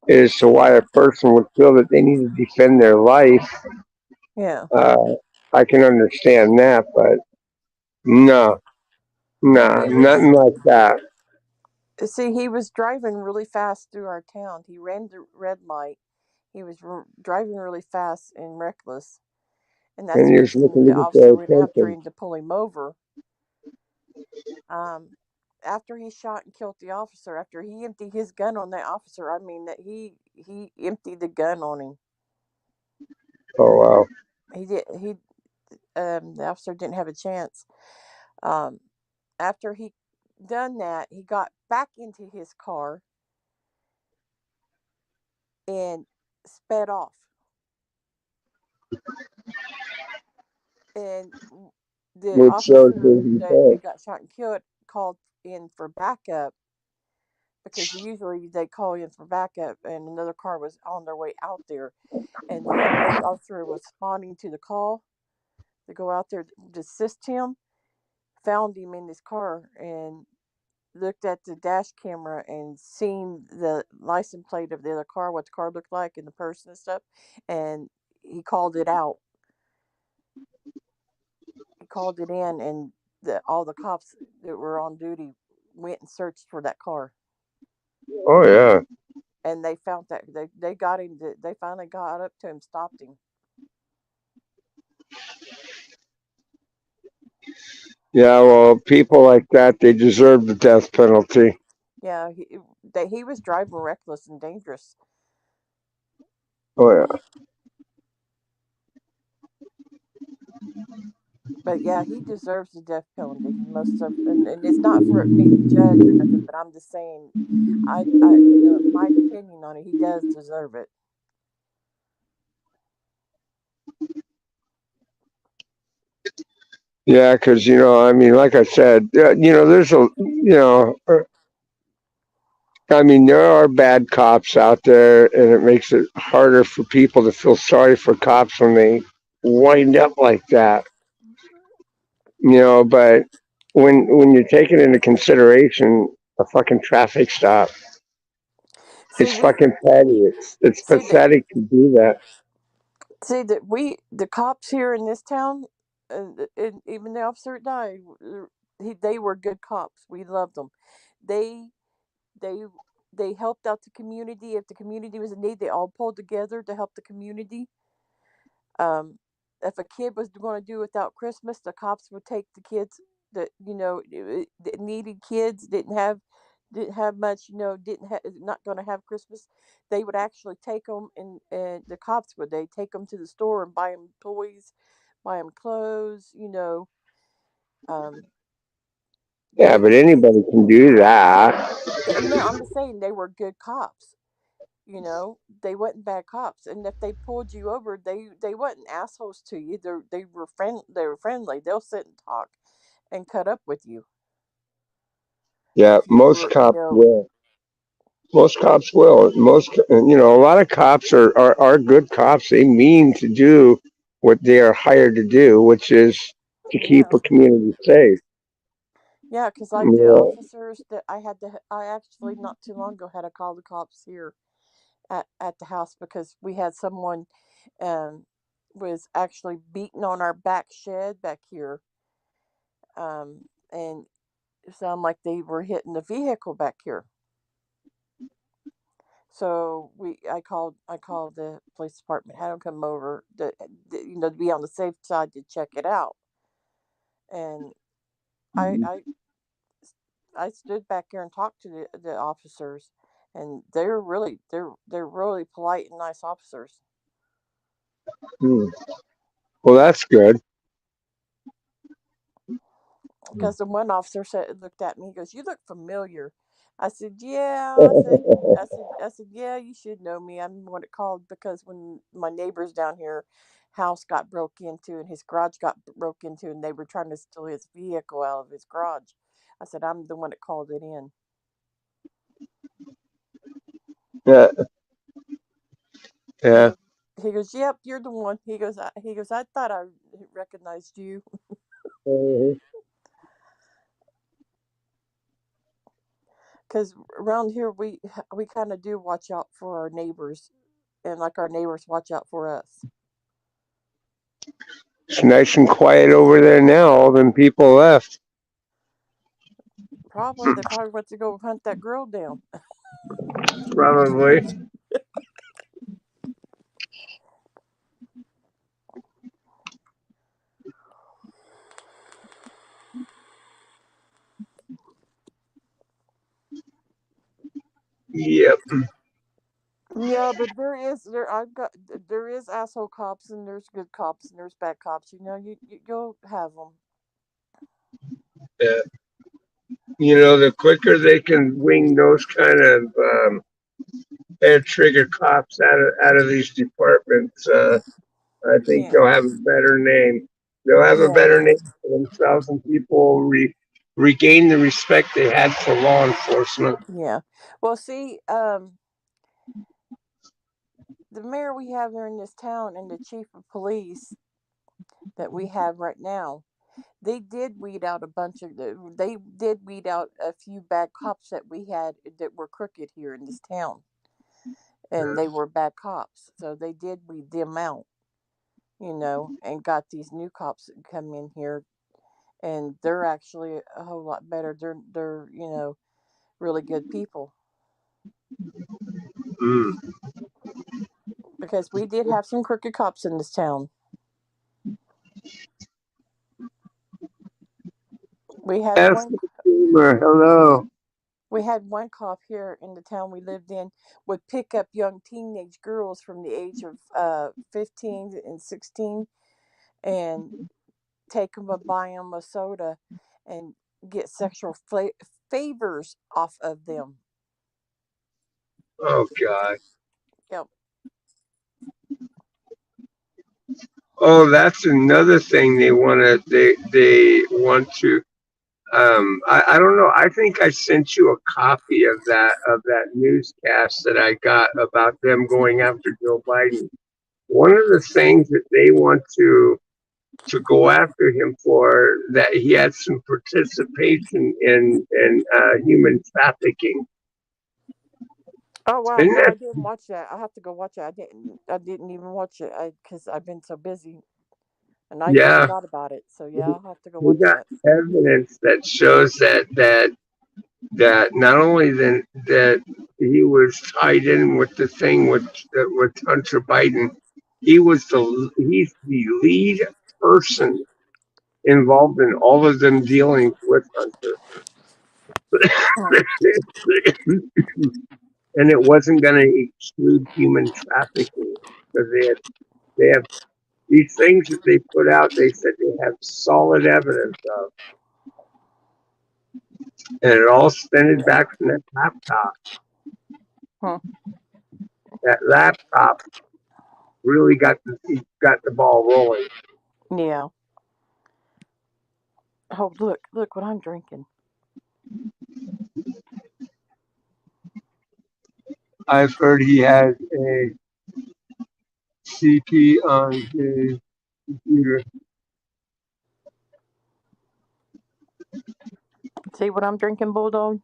as to why a person would feel that they need to defend their life. Yeah. Uh, I can understand that, but no, nah, He was nothing like that. see he was driving really fast through our town. He ran the red light. He was driving really fast and reckless, and that's And the he was reason looking to the get their officer went after attention. him to pull him over. Um, After he shot and killed the officer, after he emptied his gun on that officer, I mean that he emptied the gun on him. Oh wow. He did he The officer didn't have a chance. Um, After he done that, he got back into his car and sped off. And the Which shows his officer that intent. got shot and killed called in for backup because usually they call in for backup, and another car was on their way out there, and the officer was responding to the call to go out there to assist him. Found him in his car and looked at the dash camera and seen the license plate of the other car, what the car looked like, and the person and stuff, and he called it out. He called it in, and all the cops that were on duty went and searched for that car, Oh yeah. and they found that they got him. They finally got up to him, stopped him. Yeah, well, people like that, they deserve the death penalty. Yeah, he was driving reckless and dangerous. Oh yeah. But yeah, he deserves the death penalty. He must have, and it's not for me to judge or nothing. But I'm just saying, my opinion on it, he does deserve it. Yeah, because I mean, like I said, there's I mean, there are bad cops out there, and it makes it harder for people to feel sorry for cops when they wind up like that. But when you're taking into consideration a fucking traffic stop, See, it's fucking petty. It's see that pathetic to do that. the cops here in this town, and even the officer that died, they were good cops. We loved them. They they they helped out the community. If the community was in need, they all pulled together to help the community. Um, if a kid was going to do without Christmas, the cops would take the kids that that needed kids didn't have much, not going to have Christmas. They would actually take them, and the cops would they take them to the store and buy them toys, buy them clothes. Um, Yeah, they but anybody can do that. no, I'm just saying they were good cops. They wasn't bad cops, and if they pulled you over, they wasn't assholes to you. They were friendly. They'll sit and talk and cut up with you Yeah, if you were most cops will. A lot of cops are good cops. They mean to do what they are hired to do, which is to keep yeah, a community safe. yeah, because like the Yeah, officers that I actually not too long ago had to call the cops here at the house because we had someone um was actually beating on our back shed back here, and it sounded like they were hitting the vehicle back here. So I called the police department, had them come over to be on the safe side to check it out. And I I I stood back there and talked to the officers, and they're really polite and nice officers. hmm. Well, that's good. Because the one officer looked at me, he goes, "You look familiar." I said, "Yeah." "Yeah, you should know me. I'm what it called because when my neighbors down here house got broke into and his garage got broke into and they were trying to steal his vehicle out of his garage. I said, I'm the one that called it in. Yeah, He yeah. goes, he goes, "Yep, you're the one." He goes, "I thought I recognized you." Mhm. Because around here we kind of do watch out for our neighbors, and like our neighbors watch out for us. It's nice and quiet over there now. All them people left. Probably they probably went to go hunt that girl down. Probably. Yep. Yeah, but there is asshole cops and there's good cops and there's bad cops. You'll have them. Uh, the quicker they can wing those kind of head trigger cops out of these departments, I think Yeah, they'll have a better name. They'll have a yeah, better name for themselves, and people will regain the respect they had for law enforcement. yeah. Well, see, the mayor we have here in this town and the chief of police that we have right now, they did weed out a bunch of. They did weed out a few bad cops that we had that were crooked here in this town, and they were bad cops. So they did weed them out, and got these new cops that come in here, and they're actually a whole lot better. They're really good people Mm. because we did have some crooked cops in this town. We had F one. Boomer, hello. We had one cop here in the town we lived in would pick up young teenage girls from the age of 15 and 16 and take them and buy them a soda and get sexual favors off of them. Oh God. Yep. Oh, that's another thing they want to. I don't know. I think I sent you a copy of that newscast that I got about them going after Joe Biden. One of the things that they want to go after him for, that he had some participation in human trafficking. Oh wow, Isn't no, that? I didn't watch that. I have to go watch it. I didn't even watch it because I've been so busy and I even Yeah, forgot about it. So yeah, I'll have to go we watch got that. evidence that shows that not only that he was tied in with the thing with Hunter Biden, he's the lead person involved in all of them dealings with Hunter, Hmm. and it wasn't going to exclude human trafficking because they have these things that they put out. They said they have solid evidence of, and it all stemmed back from that laptop. Hmm. That laptop really got the ball rolling. Yeah. Oh look what I'm drinking. I've heard he has a CP on his computer. See what I'm drinking, Bulldog?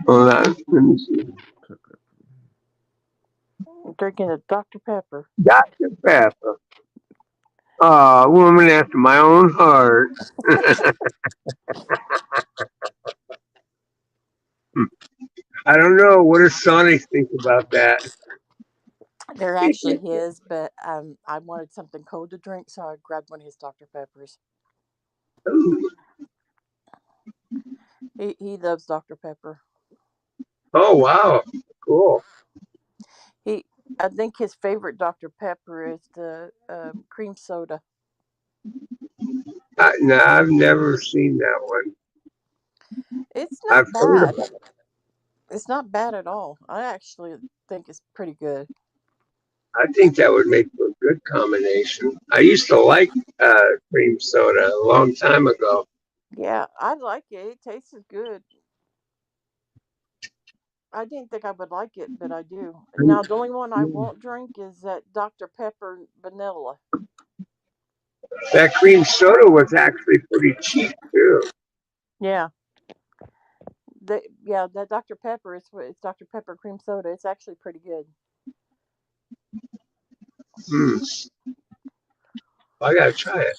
Hold on, let me see. I'm drinking a Dr. Pepper. Dr. Pepper. Woman after my own heart. I don't know. What does Sonic think about that? They're actually his, but I wanted something cold to drink, so I grabbed one of his Dr. Peppers. He loves Dr. Pepper. Oh, wow. Cool. He I think his favorite Dr. Pepper is the cream soda. No, I've never seen that one. It's I've not heard bad. about it. It's not bad at all. I actually think it's pretty good. I think that would make for a good combination. I used to like cream soda a long time ago. Yeah, I like it. It tastes good. I didn't think I would like it, but I do. Now, the only one I won't drink is that Dr. Pepper vanilla. That cream soda was actually pretty cheap too. Yeah, that Dr. Pepper it's Dr. Pepper cream soda. It's actually pretty good. Hmm. I gotta try it.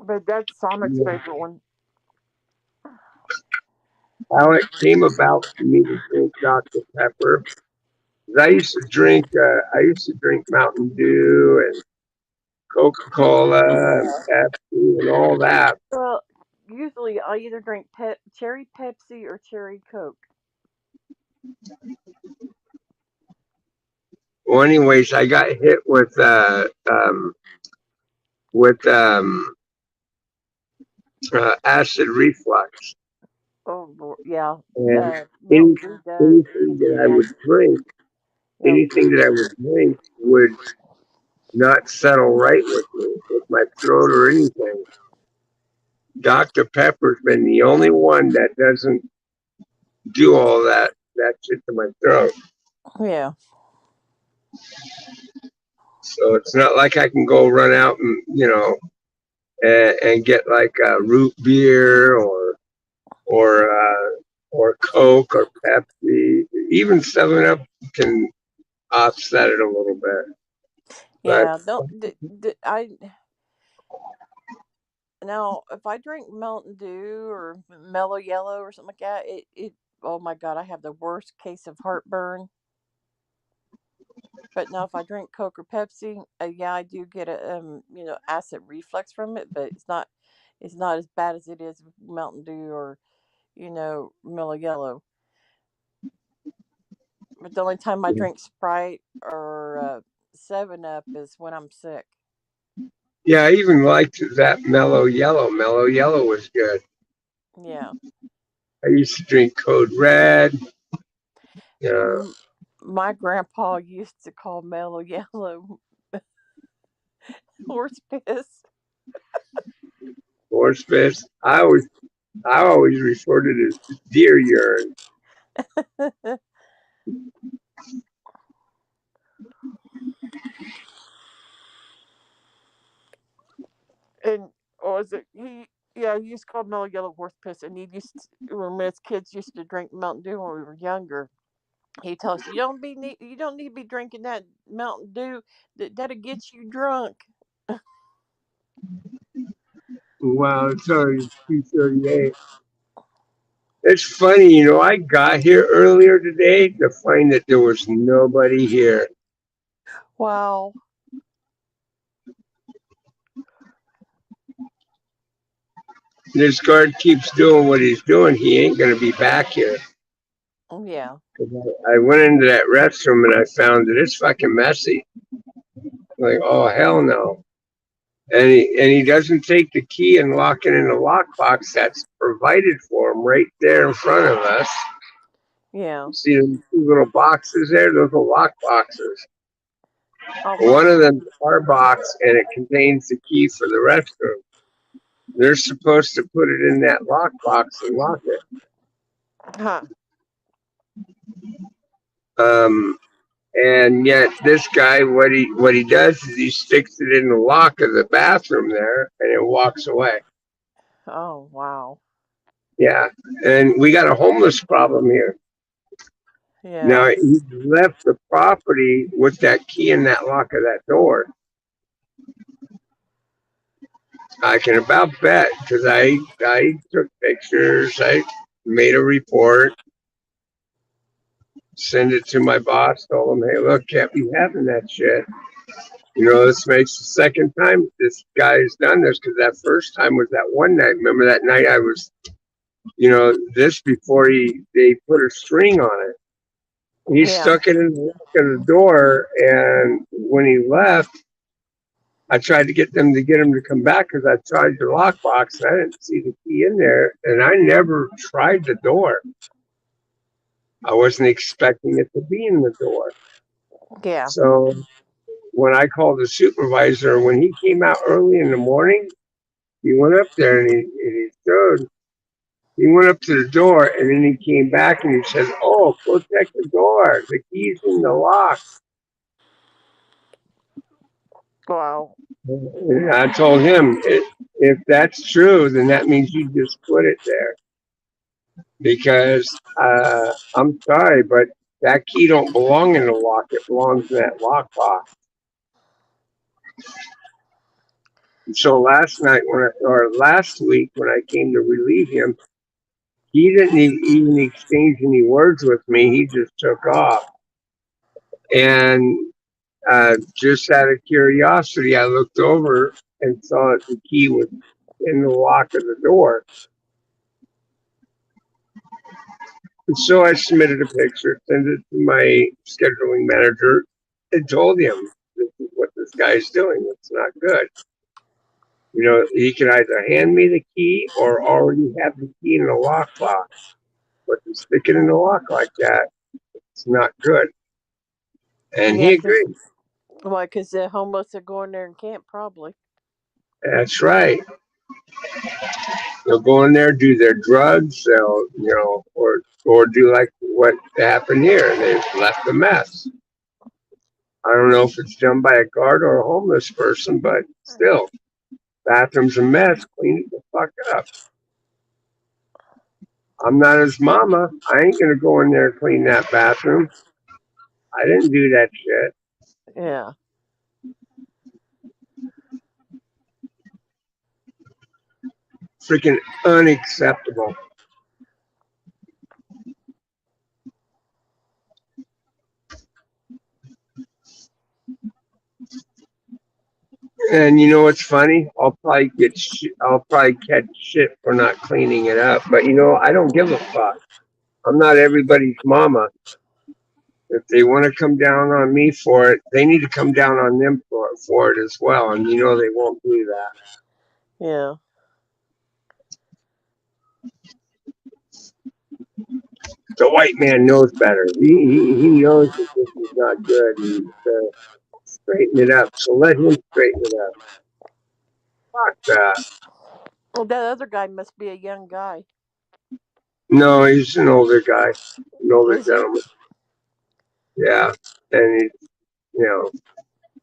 But that's Sonic's Yeah. favorite one. How it came about for me to drink Dr. Pepper. 'Cause I used to drink Mountain Dew and Coca-Cola and Pepsi and all that. Well, usually I either drink cherry Pepsi or cherry Coke. Well, anyways, I got hit with acid reflux, Oh, yeah. and Milton any, Dew does. It anything gives you that I the would acid. drink, Yep. would not settle right with my throat or anything. Dr. Pepper's been the only one that doesn't do all that shit to my throat. Yeah. So it's not like I can go run out and and get like a root beer or Coke or Pepsi. Even 7 Up can offset it a little bit. But Yeah. Don't. I now if I drink Mountain Dew or Mellow Yellow or something like that, it. Oh my God! I have the worst case of heartburn. But now if I drink Coke or Pepsi, yeah, I do get a acid reflux from it, but it's not as bad as it is with Mountain Dew or Mellow Yellow. But the only time I drink Sprite or 7 Up is when I'm sick. yeah, I even liked that Mellow Yellow. Mellow Yellow was good. Yeah. I used to drink Code Red, uh, M- my grandpa used to call Mellow Yellow horse piss. Horse Fist. I always referred to it as deer urine. And or was it he? Yeah, he used to call Mellow Yellow horse piss, and he used when his kids used to drink Mountain Dew when we were younger. He tells us you don't need to be drinking that Mountain Dew. That'll get you drunk. Wow, it's already 2:38. It's funny, I got here earlier today to find that there was nobody here. Wow. This guard keeps doing what he's doing. He ain't going to be back here. Yeah. I went into that restroom and I found that it's fucking messy. Like, oh, hell no. And he doesn't take the key and lock it in the lockbox that's provided for him right there in front of us. Yeah. See the two little boxes there? Those are lock boxes. Oh One my. of them is our box, and it contains the key for the restroom. They're supposed to put it in that lock box and lock it. Huh. Um, and yet this guy, what he does is he sticks it in the lock of the bathroom there, and it walks away. Oh wow. Yeah, and we got a homeless problem here. Now Yeah. he left the property with that key in that lock of that door. I can about bet because I took pictures, I made a report, send it to my boss, told him, hey, look, can't be having that shit. This makes the second time this guy's done this because that first time was that one night. Remember that night I was, this before they put a string on it. He Yeah. stuck it in the lock of the door, and when he left, I tried to get him to come back because I tried the lockbox and I didn't see the key in there, and I never tried the door. I wasn't expecting it to be in the door. Yeah. So when I called the supervisor, when he came out early in the morning, he went up there and he showed. He went up to the door and then he came back and he said, "Oh, go check the door. The key's in the lock." Wow. And I told him, if that's true, then that means you just put it there because I'm sorry, but That key don't belong in the lock. It belongs in that lockbox. And so last night or last week when I came to relieve him, he didn't even exchange any words with me. He just took off. And just out of curiosity, I looked over and saw that the key was in the lock of the door. And so I submitted a picture, sent it to my scheduling manager, and told him this is what this guy's doing. It's not good. You know, he can either hand me the key or already have the key in the lockbox. But to stick it in the lock like that, it's not good. And Yeah, he because agreed. why? Because the homeless are going there and camp probably. That's right. They'll go in there, do their drugs, they'll, or do like what happened here. They've left a mess. I don't know if it's done by a guard or a homeless person, but still, bathroom's a mess. Clean it the fuck up. I'm not his mama. I ain't gonna go in there and clean that bathroom. I didn't do that shit. Yeah. Freaking unacceptable. And you know what's funny? I'll probably catch shit for not cleaning it up. But I don't give a fuck. I'm not everybody's mama. If they want to come down on me for it, they need to come down on them for it as well. And they won't do that. Yeah. The white man knows better. He knows that this is not good and straighten it up. So let him straighten it up. Fuck that. Well, that other guy must be a young guy. No, he's an older guy, an older Is he? gentleman. Yeah, and he's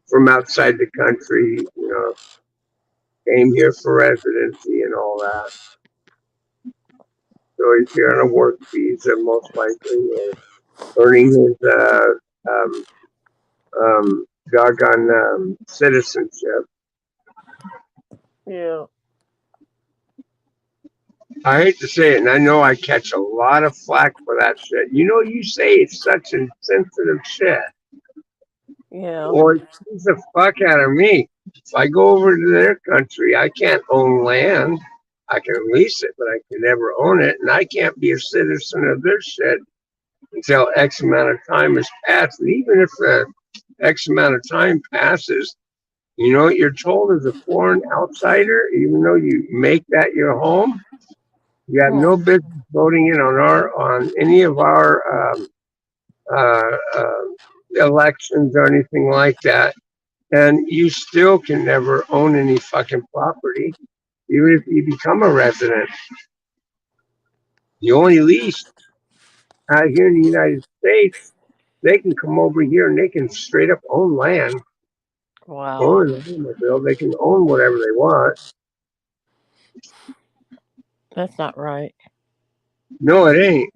from outside the country. Came here for residency and all that. So he's here on a work visa, most likely, earning his um, doggone citizenship. Yeah. I hate to say it, and I know I catch a lot of flack for that shit. You say it's such insensitive shit. Yeah. Well, it scares the fuck out of me. If I go over to their country, I can't own land. I can lease it, but I can never own it, and I can't be a citizen of their shit until X amount of time has passed. And even if X amount of time passes, you know what you're told as a foreign outsider, even though you make that your home, you have Hmm. no business voting in on any of our uh, uh, elections or anything like that. And you still can never own any fucking property, even if you become a resident. You only lease out here in the United States. They can come over here and they can straight up own land, Wow. own an automobile. They can own whatever they want. That's not right. No, it ain't.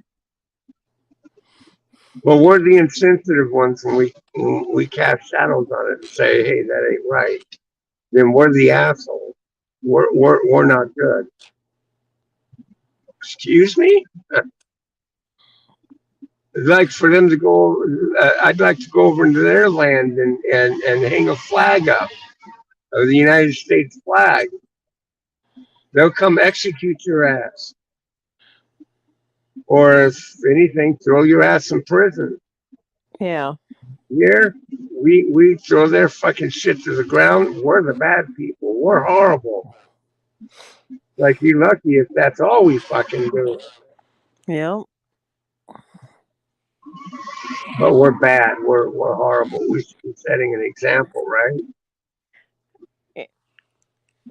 But we're the insensitive ones, and we cast shadows on it and say, "Hey, that ain't right." Then we're the assholes. We're not good. Excuse me. I'd like for them to go. I'd like to go over into their land and hang a flag up of the United States flag. They'll come execute your ass, or if anything, throw your ass in prison. Yeah. Here, we throw their fucking shit to the ground. We're the bad people. We're horrible. Like you're lucky if that's all we fucking do. Yeah. But we're bad. We're horrible. We should be setting an example, right?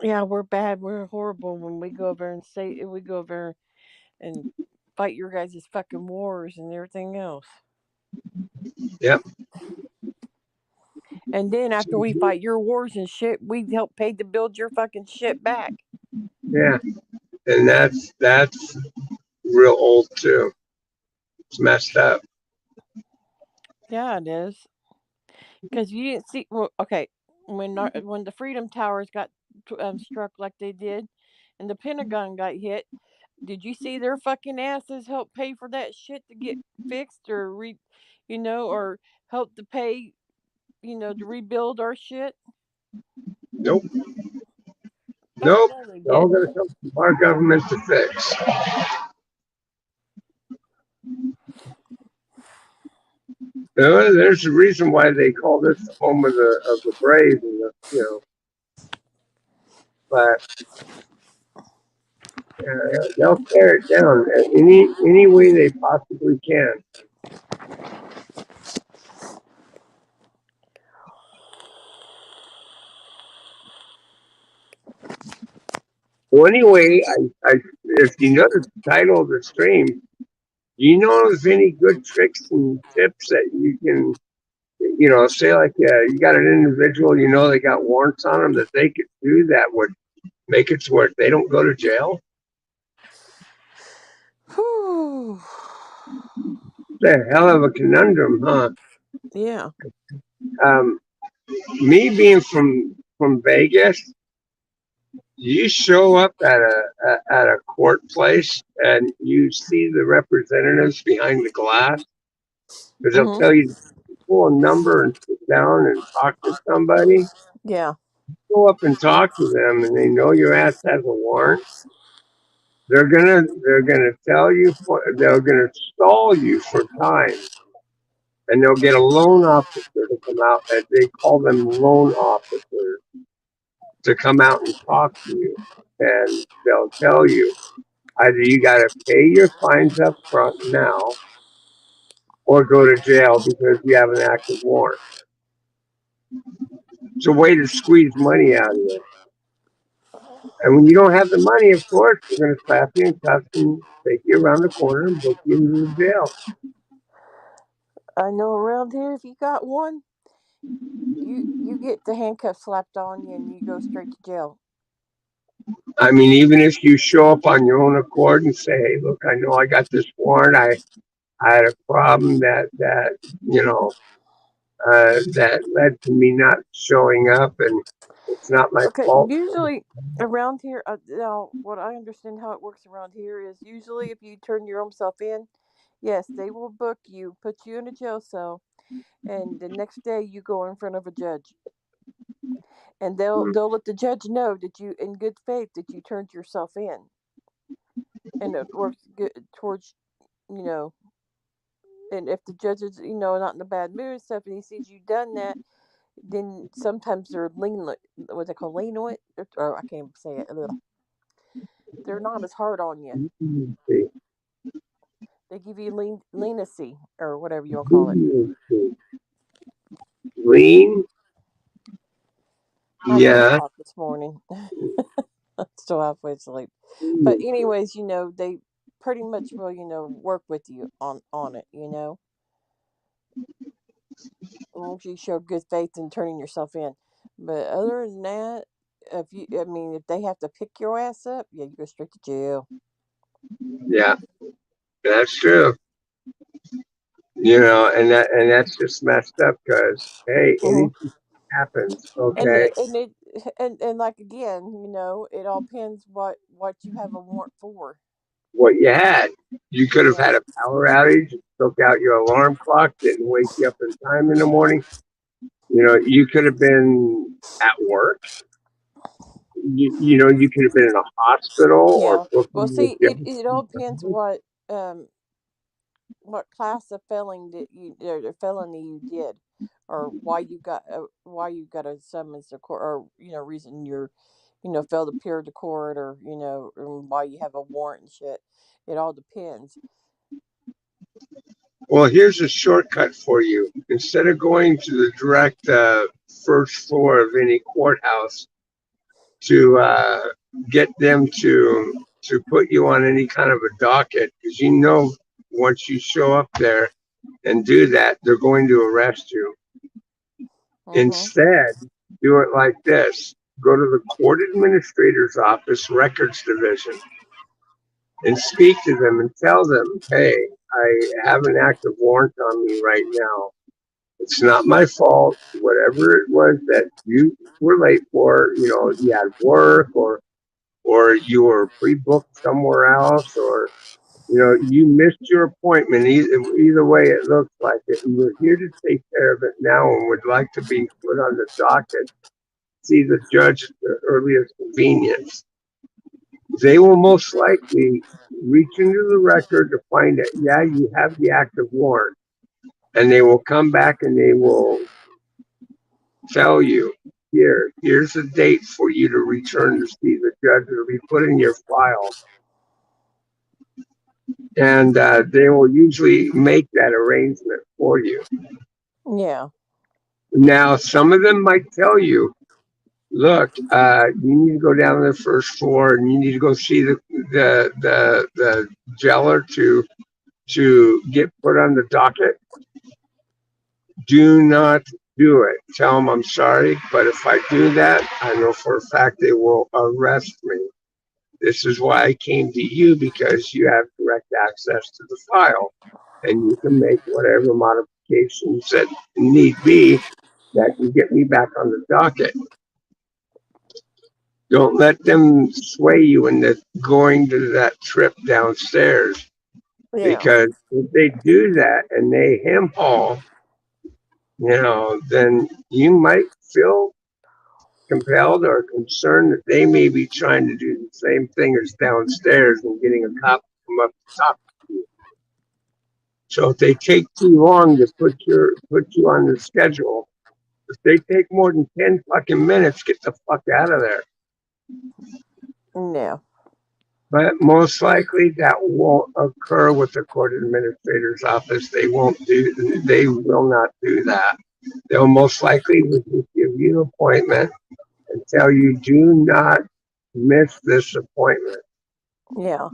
Yeah, we're bad. We're horrible when we go over and say we go over and fight your guys' fucking wars and everything else. Yep. And then after we fight your wars and shit, we help pay to build your fucking shit back. Yeah. And that's real old too. It's messed up. Yeah, it is. Because you didn't see. Well, okay, when the Freedom Towers got struck like they did, and the Pentagon got hit, did you see their fucking asses help pay for that shit to get fixed or or help to pay, to rebuild our shit? Nope. Fuck Nope. no, they It's all going didn't. to come from our government to fix. There's a reason why they call this the home of the brave, and but they'll tear it down any way they possibly can. Well, anyway, if you notice the title of the stream, do you know if any good tricks and tips that you can, say like you got an individual, they got warrants on them that they could do that would make it to where they don't go to jail? Whew. It's a hell of a conundrum, huh? Yeah. Um, Me being from Vegas, you show up at a court place and you see the representatives behind the glass because they'll Mhm. tell you to pull a number and sit down and talk to somebody. Yeah. Go up and talk to them, and they know your ass has a warrant. They're gonna tell you they're gonna stall you for time, and they'll get a loan officer to come out, and they call them loan officers to come out and talk to you, and they'll tell you either you got to pay your fines up front now or go to jail because you have an active warrant. It's a way to squeeze money out of you. And when you don't have the money, of course, they're going to slap you in cuffs and take you around the corner and book you into jail. I know around here, if you got one, you get the handcuffs slapped on you and you go straight to jail. I mean, even if you show up on your own accord and say, "Hey, look, I know I got this warrant. I had a problem that led to me not showing up, and it's not my Okay, fault." usually around here, now what I understand how it works around here is usually if you turn your own self in, yes, they will book you, put you in a jail cell, and the next day you go in front of a judge, and they'll let the judge know that you, in good faith, that you turned yourself in, and it works good towards you know. And if the judge is not in a bad mood and stuff, and he sees you done that, then sometimes they're lenient. What they call lenient, or I can't say it. Ugh. They're not as hard on you. They give you leniency or whatever you want to call it. Lean, I can't yeah, talk this morning. I'm still halfway asleep. But anyways, they pretty much will, work with you on it, once you show good faith in turning yourself in. But other than that, if they have to pick your ass up, yeah, you go straight to jail. yeah, that's true. And that's just messed up because hey, Hmm. anything happens. And Okay, it, and it and like again, it all depends what you have a warrant for. what you had, you could have Yeah. had a power outage, took out your alarm clock, didn't wake you up in time in the morning. You could have been at work. You could have been in a hospital or Yeah. Well, booking with see, your. it all depends um what class of felony you did, or why you got a summons to court, or reason you're failed to appear to court, or why you have a warrant and shit. It all depends. Well, here's a shortcut for you. Instead of going to the direct first floor of any courthouse to get them to put you on any kind of a docket, because once you show up there and do that, they're going to arrest you. Mhm. Instead, do it like this: go to the court administrator's office, records division, and speak to them and tell them, "Hey, I have an active warrant on me right now. It's not my fault. Whatever it was that you were late for, you had work or you were pre-booked somewhere else, or you missed your appointment. Either way, it looks like it, and we're here to take care of it now, and would like to be put on the docket. See the judge at the earliest convenience. They will most likely reach into the record to find that, yeah, you have the active warrant, and they will come back and they will tell you, here's a date for you to return to see the judge. It'll be put in your file, and they will usually make that arrangement for you. Yeah. Now, some of them might tell you, look, you need to go down to the first floor and you need to go see the jailer to get put on the docket. Do not do it. Tell them I'm sorry, but if I do that, I know for a fact they will arrest me. This is why I came to you, because you have direct access to the file and you can make whatever modifications that need be that can get me back on the docket. Don't let them sway you into going to that trip downstairs, Yeah. because if they do that and they hem haul, then you might feel compelled or concerned that they may be trying to do the same thing as downstairs and getting a cop to come up to talk to you. So if they take too long to put you on the schedule, if they take more than 10 fucking minutes, get the fuck out of there. Yeah. But most likely that won't occur with the court administrator's office. They will not do that. They'll most likely just give you an appointment and tell you, do not miss this appointment. Yeah.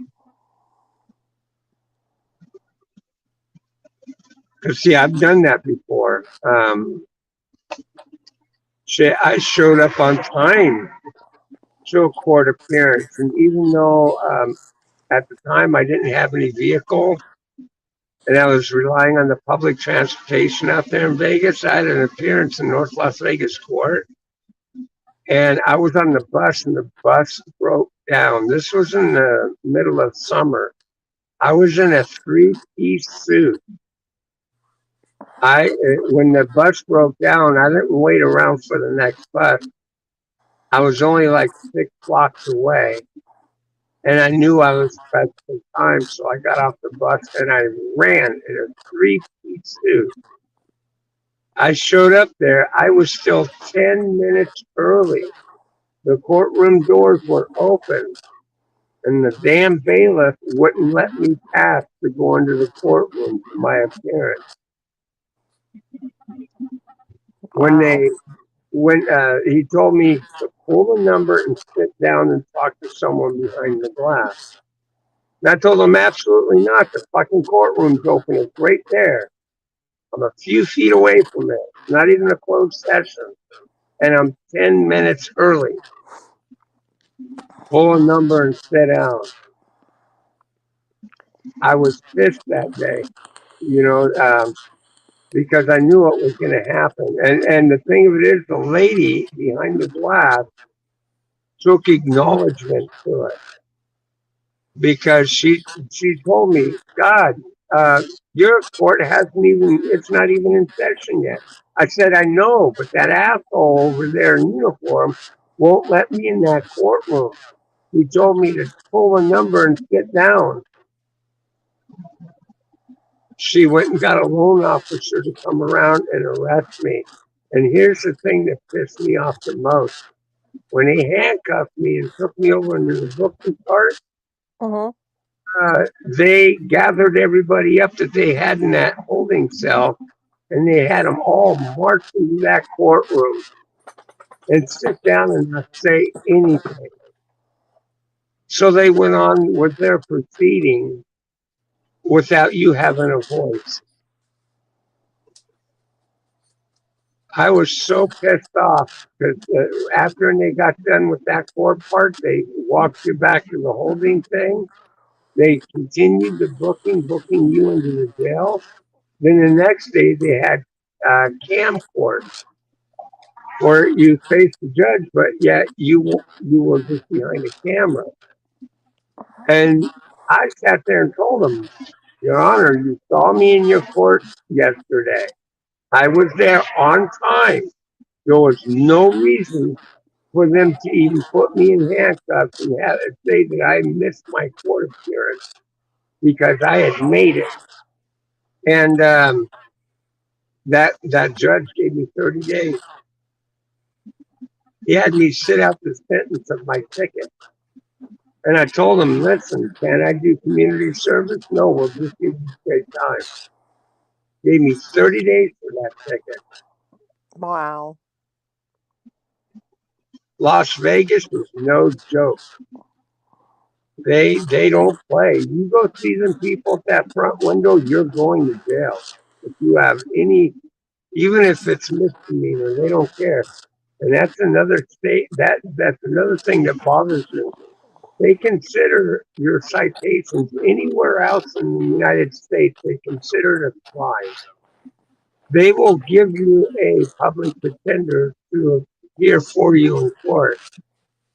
Because see, I've done that before. I showed up on time to a court appearance, and even though at the time I didn't have any vehicle and I was relying on the public transportation out there in Vegas, I had an appearance in North Las Vegas court, and I was on the bus, and the bus broke down. This was in the middle of summer. I was in a three-piece suit. When the bus broke down, I didn't wait around for the next bus. I was only like 6 blocks away, and I knew I was pressed for time, so I got off the bus and I ran in a three-piece suit. I showed up there. I was still 10 minutes early. The courtroom doors were open, and the damn bailiff wouldn't let me pass to go into the courtroom for my appearance. When Wow. he told me to pull the number and sit down and talk to someone behind the glass. And I told him absolutely not. The fucking courtroom's open. It's right there. I'm a few feet away from it. It's not even a closed session. And I'm 10 minutes early. Pull a number and sit down. I was pissed that day, because I knew what was going to happen. And the thing of it is, the lady behind the glass took acknowledgement to it, because she told me, God, your court it's not even in session yet. I said, I know, but that asshole over there in uniform won't let me in that courtroom. He told me to pull a number and sit down. She went and got a loan officer to come around and arrest me. And here's the thing that pissed me off the most. When they handcuffed me and took me over into the booking cart, Mm-hmm. they gathered everybody up that they had in that holding cell, and they had them all march into that courtroom and sit down and not say anything. So they went on with their proceeding without you having a voice. I was so pissed off because after they got done with that court part, they walked you back to the holding thing. They continued the booking you into the jail. Then the next day they had camcorder where you face the judge, but yet you were just behind a camera. And I sat there and told him, Your Honor, you saw me in your court yesterday. I was there on time. There was no reason for them to even put me in handcuffs and have it say that I missed my court appearance because I had made it. And that judge gave me 30 days. He had me sit out the sentence of my ticket. And I told him, listen, can I do community service? No, we'll just give you straight time. Gave me 30 days for that ticket. Wow. Las Vegas is no joke. They don't play. You go see them people at that front window, you're going to jail. If you have any, even if it's misdemeanor, they don't care. And that's another state that's another thing that bothers me. They consider your citations anywhere else in the United States, they consider it a crime. They will give you a public pretender to appear for you in court.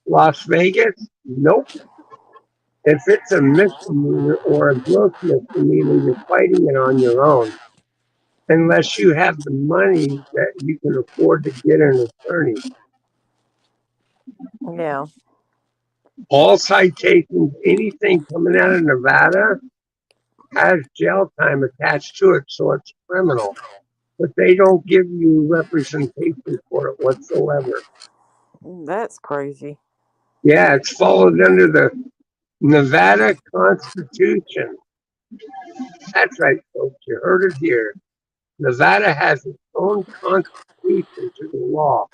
Las Vegas, nope. If it's a misdemeanor or a gross misdemeanor, you're fighting it on your own, unless you have the money that you can afford to get an attorney. Yeah. All citations, anything coming out of Nevada has jail time attached to it, so it's criminal. But they don't give you representation for it whatsoever. That's crazy. Yeah, it's followed under the Nevada Constitution. That's right, folks. You heard it here. Nevada has its own constitution to the law.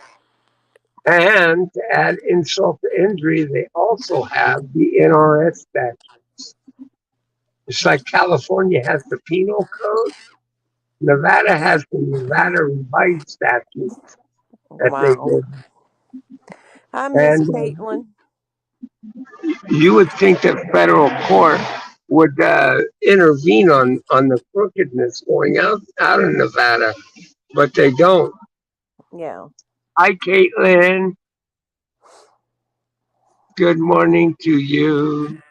And to add insult to injury, they also have the NRS statutes. It's like California has the penal code. Nevada has the Nevada revised statutes that they Wow. did. I miss And Caitlin. you would think that federal court would intervene on the crookedness going out of Nevada, but they don't. Yeah. Hi, Caitlin. Good morning to you.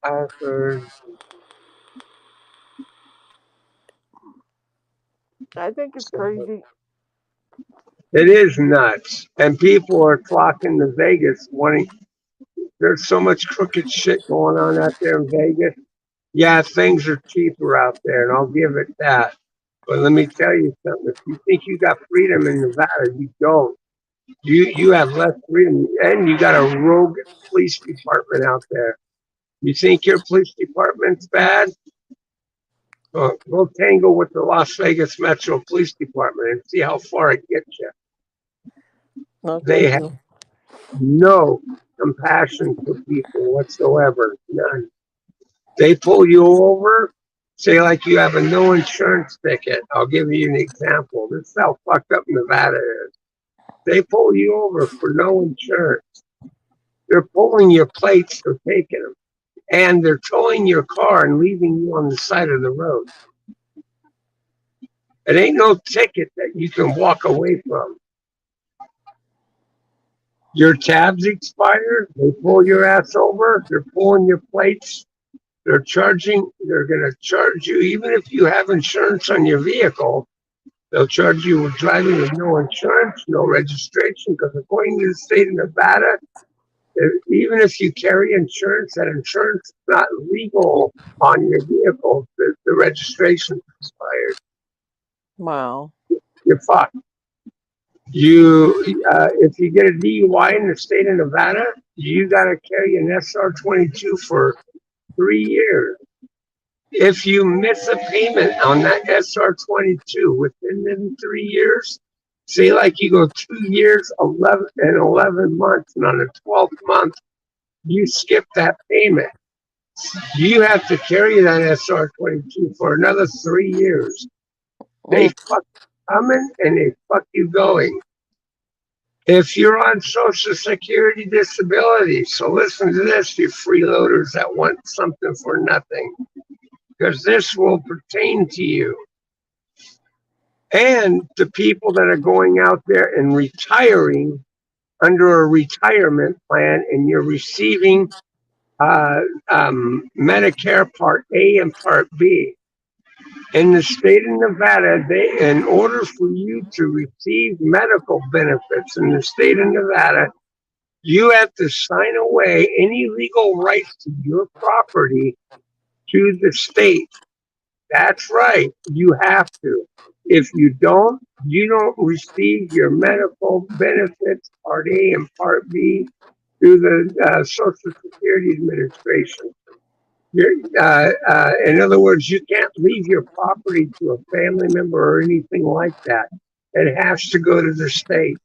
Arthur. I think it's crazy. It is nuts. And people are flocking to Vegas wanting, there's so much crooked shit going on out there in Vegas. Yeah, things are cheaper out there, and I'll give it that. But let me tell you something. If you think you got freedom in Nevada, you don't. You have less freedom, and you got a rogue police department out there. You think your police department's bad? Go tangle with the Las Vegas Metro Police Department and see how far it gets you. No, They thank have you. no compassion for people whatsoever. None. They pull you over, say like you have a no insurance ticket. I'll give you an example. This is how fucked up Nevada is. They pull you over for no insurance. They're pulling your plates, they're taking them. And they're towing your car and leaving you on the side of the road. It ain't no ticket that you can walk away from. Your tabs expire, they pull your ass over, they're pulling your plates, they're going to charge you, even if you have insurance on your vehicle, they'll charge you with driving with no insurance, no registration, because according to the state of Nevada, even if you carry insurance, that insurance is not legal on your vehicle, the registration expired. Wow. You're fucked. If you get a DUI in the state of Nevada, you got to carry an SR22 for 3 years. If you miss a payment on that SR22 within them 3 years, say like you go 2 years, 11 months, and on the 12th month, you skip that payment, you have to carry that SR22 for another 3 years. They fuck coming and they fuck you going. If you're on Social Security disability, so listen to this, you freeloaders that want something for nothing, because this will pertain to you. And the people that are going out there and retiring under a retirement plan, and you're receiving uh, Medicare Part A and Part B. In the state of Nevada, in order for you to receive medical benefits in the state of Nevada, you have to sign away any legal rights to your property to the state. That's right. You have to. If you don't receive your medical benefits, Part A and Part B, through the Social Security Administration. In other words, you can't leave your property to a family member or anything like that. It has to go to the state.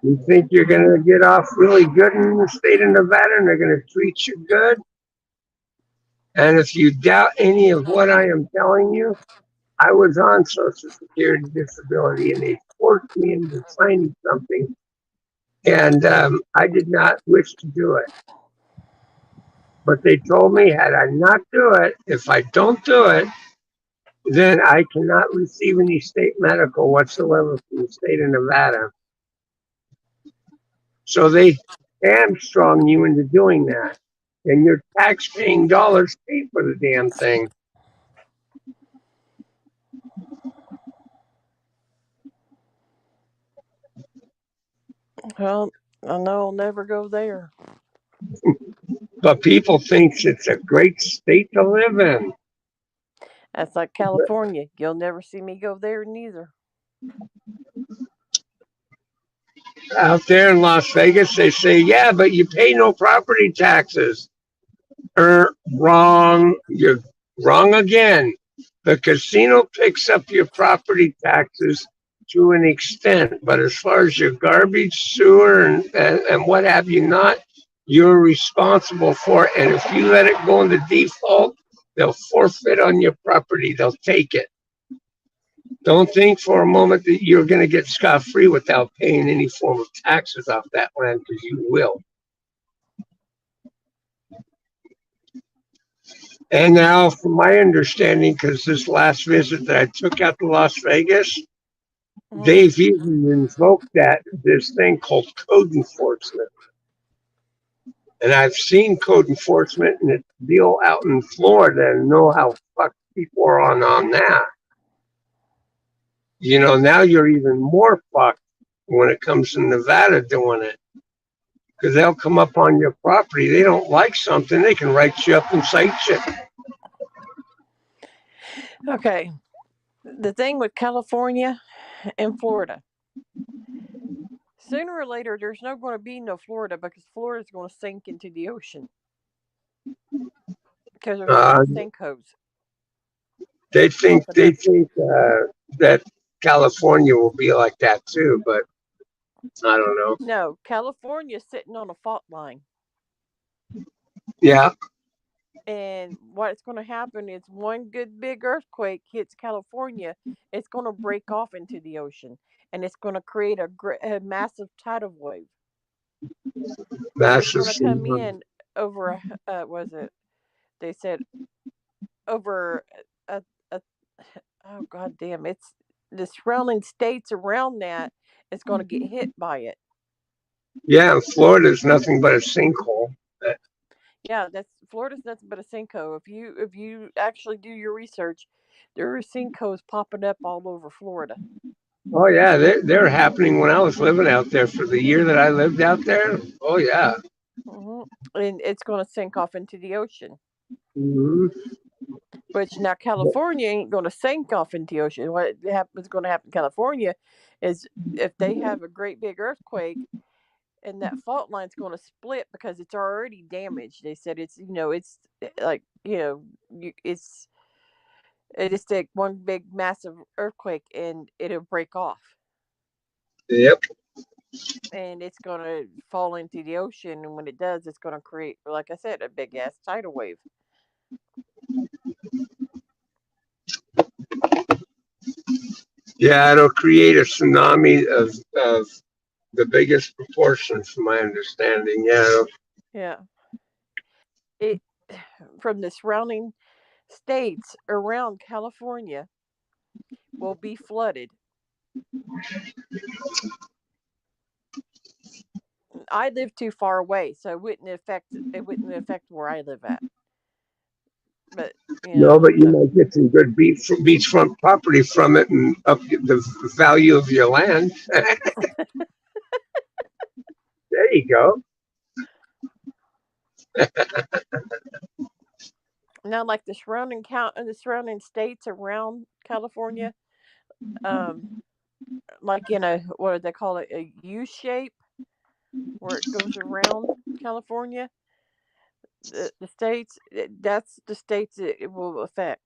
You think you're going to get off really good in the state of Nevada and they're going to treat you good? And if you doubt any of what I am telling you, I was on Social Security disability and they forced me into signing something, and I did not wish to do it. But they told me, had I not do it, if I don't do it, then I cannot receive any state medical whatsoever from the state of Nevada. So they hamstrung you into doing that. And your tax-paying dollars pay for the damn thing. Well, I know I'll never go there. But people think it's a great state to live in. That's like California. You'll never see me go there neither. Out there in Las Vegas, they say, yeah, but you pay no property taxes. Wrong. You're wrong again. The casino picks up your property taxes to an extent, but as far as your garbage, sewer, and what have you not, you're responsible for it. And if you let it go into default, they'll forfeit on your property. They'll take it. Don't think for a moment that you're going to get scot free without paying any form of taxes off that land, because you will. And now, from my understanding, because this last visit that I took out to Las Vegas, they've even invoked this thing called code enforcement. And I've seen code enforcement and its deal out in Florida and know how fucked people are on that. You know, now you're even more fucked when it comes to Nevada doing it. Because they'll come up on your property. They don't like something, they can write you up and cite you. Okay. The thing with California and Florida, sooner or later, there's not going to be no Florida because Florida's going to sink into the ocean because there's going to be sinkholes. They think that California will be like that too, but I don't know. No, California's sitting on a fault line. Yeah. And what's going to happen is one good big earthquake hits California, it's going to break off into the ocean, and it's going to create a massive tidal wave. Massive. It's going to come in over. Was it? They said over a oh god damn! It's the surrounding states around that is going to get hit by it. Yeah, Florida's nothing but a sinkhole. Yeah, that's Florida's nothing but a sinkhole. If you actually do your research, there are sinkholes popping up all over Florida. Oh yeah, they're happening when I was living out there for the year that I lived out there. Oh yeah. And it's going to sink off into the ocean. Mm-hmm. Which now California ain't going to sink off into the ocean. What is going to happen in California is if they have a great big earthquake, and that fault line's going to split because it's already damaged. They said it's like it just take one big massive earthquake and it'll break off. Yep. And it's going to fall into the ocean, and when it does, it's going to create, like I said, a big ass tidal wave. Yeah, it'll create a tsunami of the biggest proportion, from my understanding. Yeah, Yeah. It from the surrounding states around California will be flooded. I live too far away, so it wouldn't affect where I live at. But you no, know, but you might get some good beachfront property from it and up the value of your land. There you go. now like the surrounding states around California, um, like in a what do they call it, a U shape where it goes around California, the states. That's the states it will affect.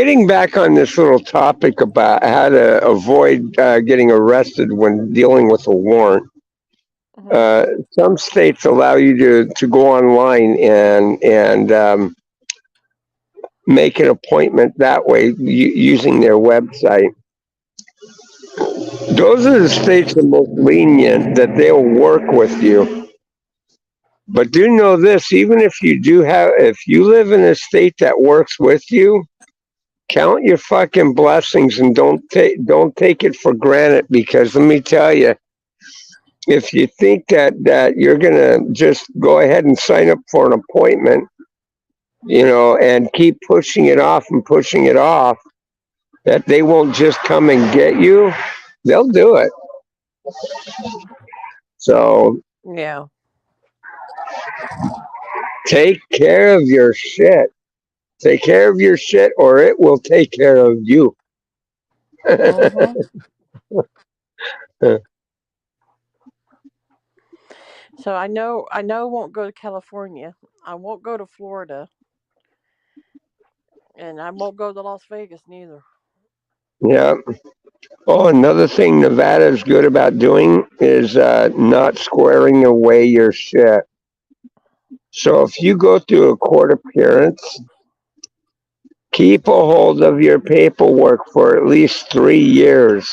Getting back on this little topic about how to avoid getting arrested when dealing with a warrant. Hmm. Uh, some states allow you to go online and make an appointment that way using their website. Those are the states the most lenient that they'll work with you. But do know this: even if you live in a state that works with you, count your fucking blessings and don't take it for granted. Because let me tell you, if you think that you're gonna just go ahead and sign up for an appointment, and keep pushing it off, that they won't just come and get you, they'll do it. So Yeah. take care of your shit. Take care of your shit, or it will take care of you. Hmm. So I know I won't go to California. I won't go to Florida, and I won't go to Las Vegas neither. Yeah. Oh, another thing Nevada's good about doing is not squaring away your shit. So if you go through a court appearance, keep a hold of your paperwork for at least 3 years.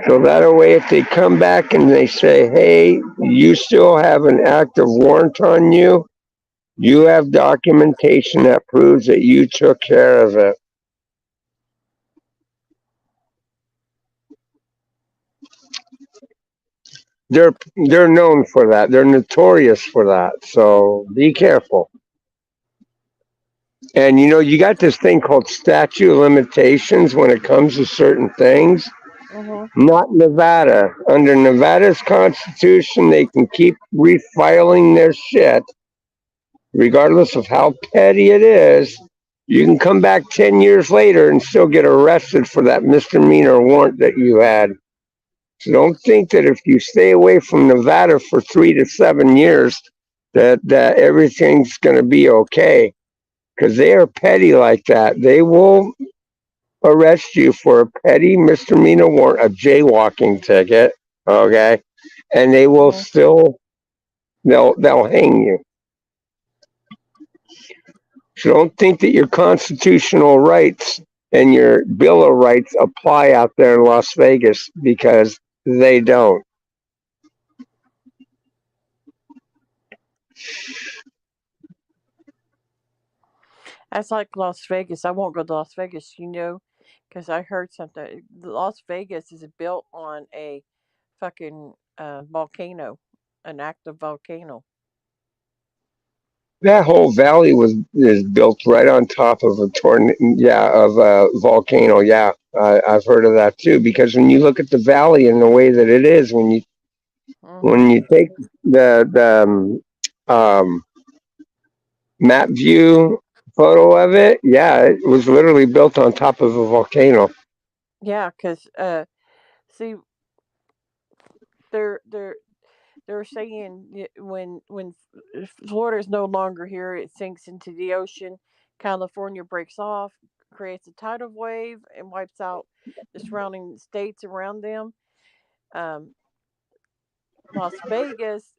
So that way, if they come back and they say, hey, you still have an active warrant on you, you have documentation that proves that you took care of it. They're known for that. They're notorious for that. So be careful. And you got this thing called statute of limitations when it comes to certain things. Hmm. Not Nevada. Under Nevada's constitution, they can keep refiling their shit, regardless of how petty it is. You can come back 10 years later and still get arrested for that misdemeanor warrant that you had. So don't think that if you stay away from Nevada for 3 to 7 years, that everything's going to be okay. Because they are petty like that. They will arrest you for a petty misdemeanor warrant, a jaywalking ticket, okay, and they will Hmm. still they'll hang you. So don't think that your constitutional rights and your Bill of Rights apply out there in Las Vegas, because they don't. That's like Las Vegas. I won't go to Las Vegas, because I heard something. Las Vegas is built on a fucking volcano, an active volcano. That whole valley is built right on top of a yeah, of a volcano. Yeah, I've heard of that too. Because when you look at the valley and the way that it is, Hmm. when you take the map view photo of it, yeah, it was literally built on top of a volcano. Yeah, because see, they're they're saying when Florida is no longer here, it sinks into the ocean. California breaks off, creates a tidal wave, and wipes out the surrounding states around them. Um, Las Vegas,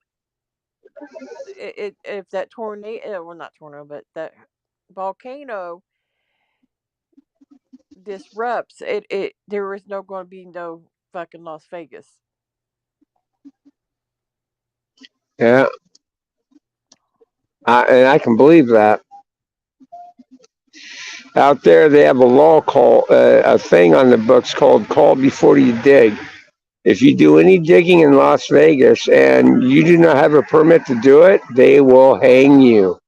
if that tornado, well, not tornado, but that volcano disrupts it, there is no going to be no fucking Las Vegas. Yeah, and I can believe that. Out there, they have a law called a thing on the books called "Call Before You Dig." If you do any digging in Las Vegas and you do not have a permit to do it, they will hang you.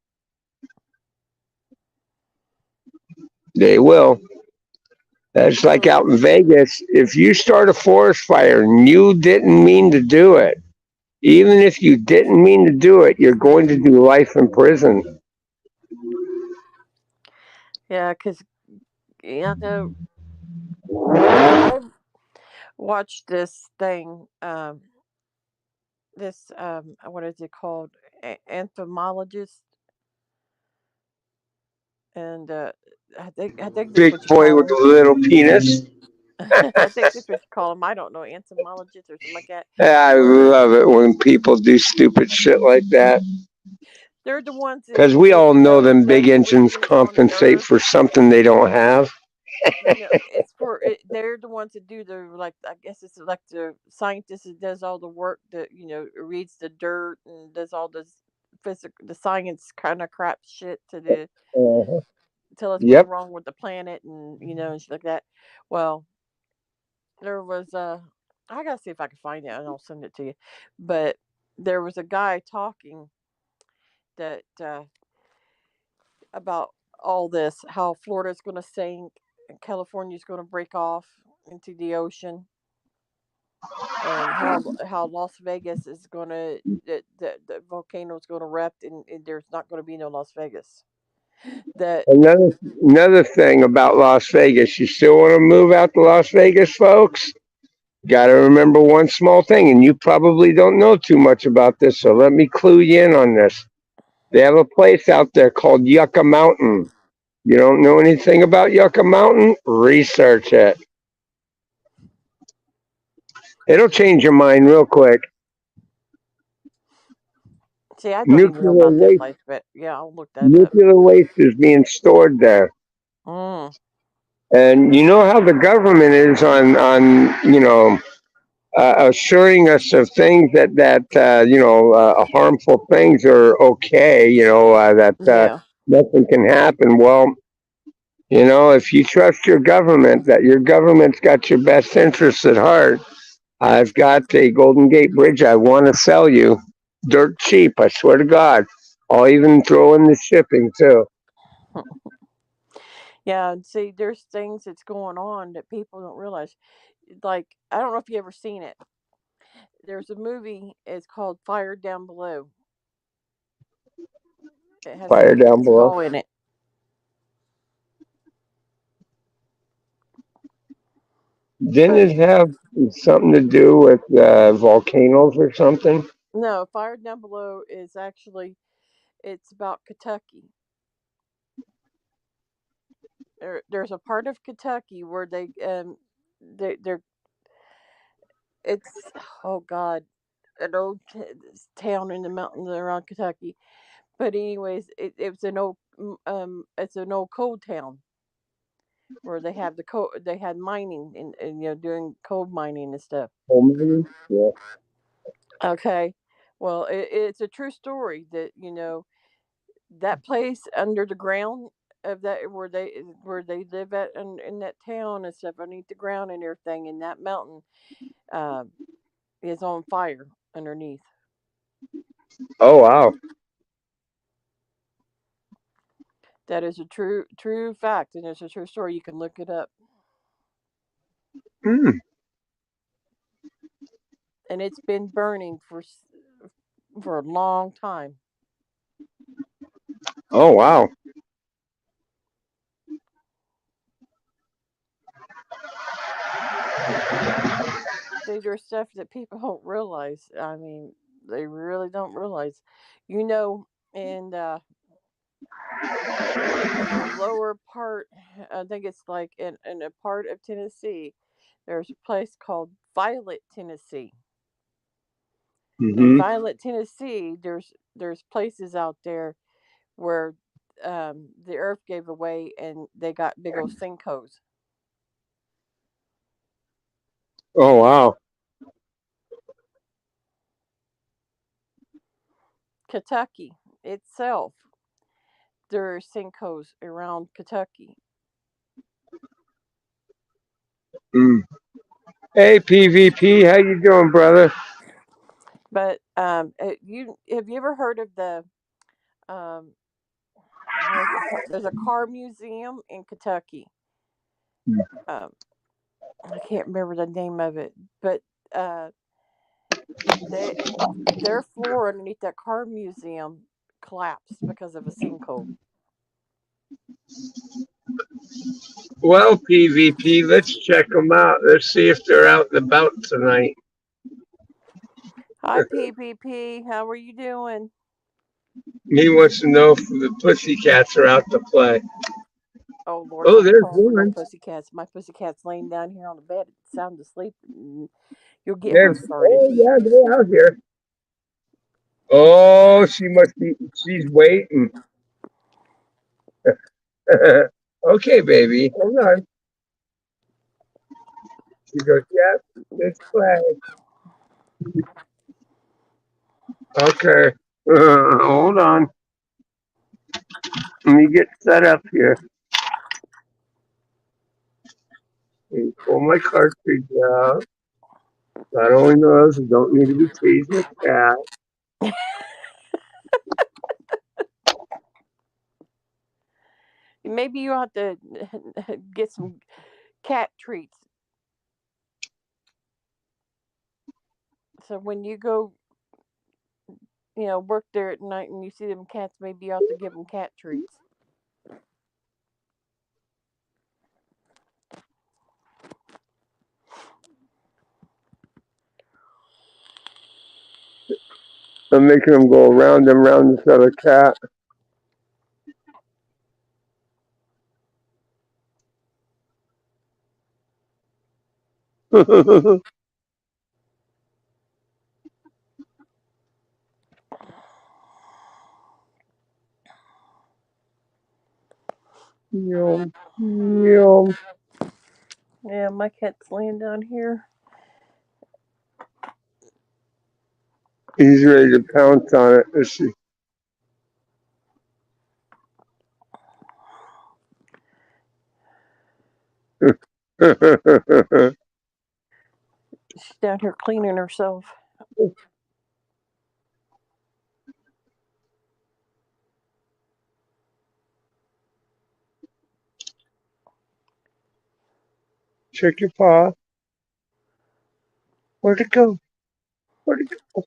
They will. That's like Mm. out in Vegas. If you start a forest fire and you didn't mean to do it, even if you didn't mean to do it, you're going to do life in prison. Yeah, because yeah, no, I watched this thing. This what is it called? Entomologist, and I think that's Big what you boy call with them. a little penis. I think that's what you call them. I don't know, entomologist or something like that. I Where love it when people do stupid shit like that. they're the ones Because we that all know knows them that big what engines is on the compensate earth. for something they don't have. It's for it, they're the ones that do the, like, I guess it's like the scientist that does all the work, that reads the dirt and does all this physical, the science kind of crap shit to the Uh-huh. tell us what's Yep. wrong with the planet, and and shit like that. Well, there was I gotta see if I can find it and I'll send it to you. But there was a guy talking that about all this, how Florida's going to sink and California's going to break off into the ocean, and how Las Vegas is going to, the volcano is going to erupt, and there's not going to be no Las Vegas. That Another thing about Las Vegas, you still want to move out to Las Vegas, folks? Got to remember one small thing, and you probably don't know too much about this, so let me clue you in on this. They have a place out there called Yucca Mountain. You don't know anything about Yucca Mountain? Research it. It'll change your mind real quick. See, I don't even know Nuclear about that waste, place, but yeah, I'll look that up. nuclear waste is being stored there. Mm, And you know how the government is on assuring us of things that harmful things are okay. That yeah. nothing can happen. Well, if you trust your government, that your government's got your best interests at heart, I've got a Golden Gate Bridge I want to sell you, dirt cheap. I swear to God. I'll even throw in the shipping too. Yeah, and see, there's things that's going on that people don't realize. Like, I don't know if you ever seen it. There's a movie. It's called Fire Down Below. It has Fire Steven down below. Seagal in it. Didn't But it have something to do with volcanoes or something? no, Fire Down Below is actually, it's about Kentucky. There's a part of Kentucky where they're it's, oh God, an old town in the mountains around Kentucky. But anyways, it's an old coal town where they have they had mining, and doing coal mining and stuff. Oh, yeah. Okay, well, it's a true story that that place under the ground of that, where they live at in that town and stuff, underneath the ground and everything, and that mountain um is on fire underneath. Oh, wow. That is a true fact, and it's a true story. You can look it up, Hmm. and it's been burning for a long time. Oh, wow. See, there's stuff that people don't realize. I mean, they really don't realize. You know, and in the lower part, I think it's like in a part of Tennessee, there's a place called Violet, Tennessee. In Hmm. Violet, Tennessee, there's places out there where the earth gave away and they got big old sinkholes. Oh wow. Kentucky itself, there are sinkholes around Kentucky. Mm. Hey PvP, how you doing, brother? But you have you ever heard of the um, there's a car museum in Kentucky. Um, I can't remember the name of it, but uh, they their floor underneath that car museum collapsed because of a sinkhole. Well, PvP, let's check them out. Let's see if they're out and about tonight. Hi PPP, how are you doing? He wants to know if the pussycats are out to play. Oh Lord, Oh, don't be there's calling for no one. pussycats. My pussycat's laying down here on the bed, sound asleep. You'll get her There's started. oh yeah, they're out here. Oh, she must be. She's waiting. Okay, baby, hold on. She goes, yes, let's play. Okay, hold on. Let me get set up here. Let me pull my cartridge out. Not only those who don't need to be teasing a cat. Maybe you ought to get some cat treats. So when you go, work there at night and you see them cats, maybe you ought to give them cat treats. I'm making them go around and around this other cat. Yum, yum. Yeah, my cat's laying down here. He's ready to pounce on it. Let's see. She's down here cleaning herself. Check your paw. Where'd it go? Where'd it go?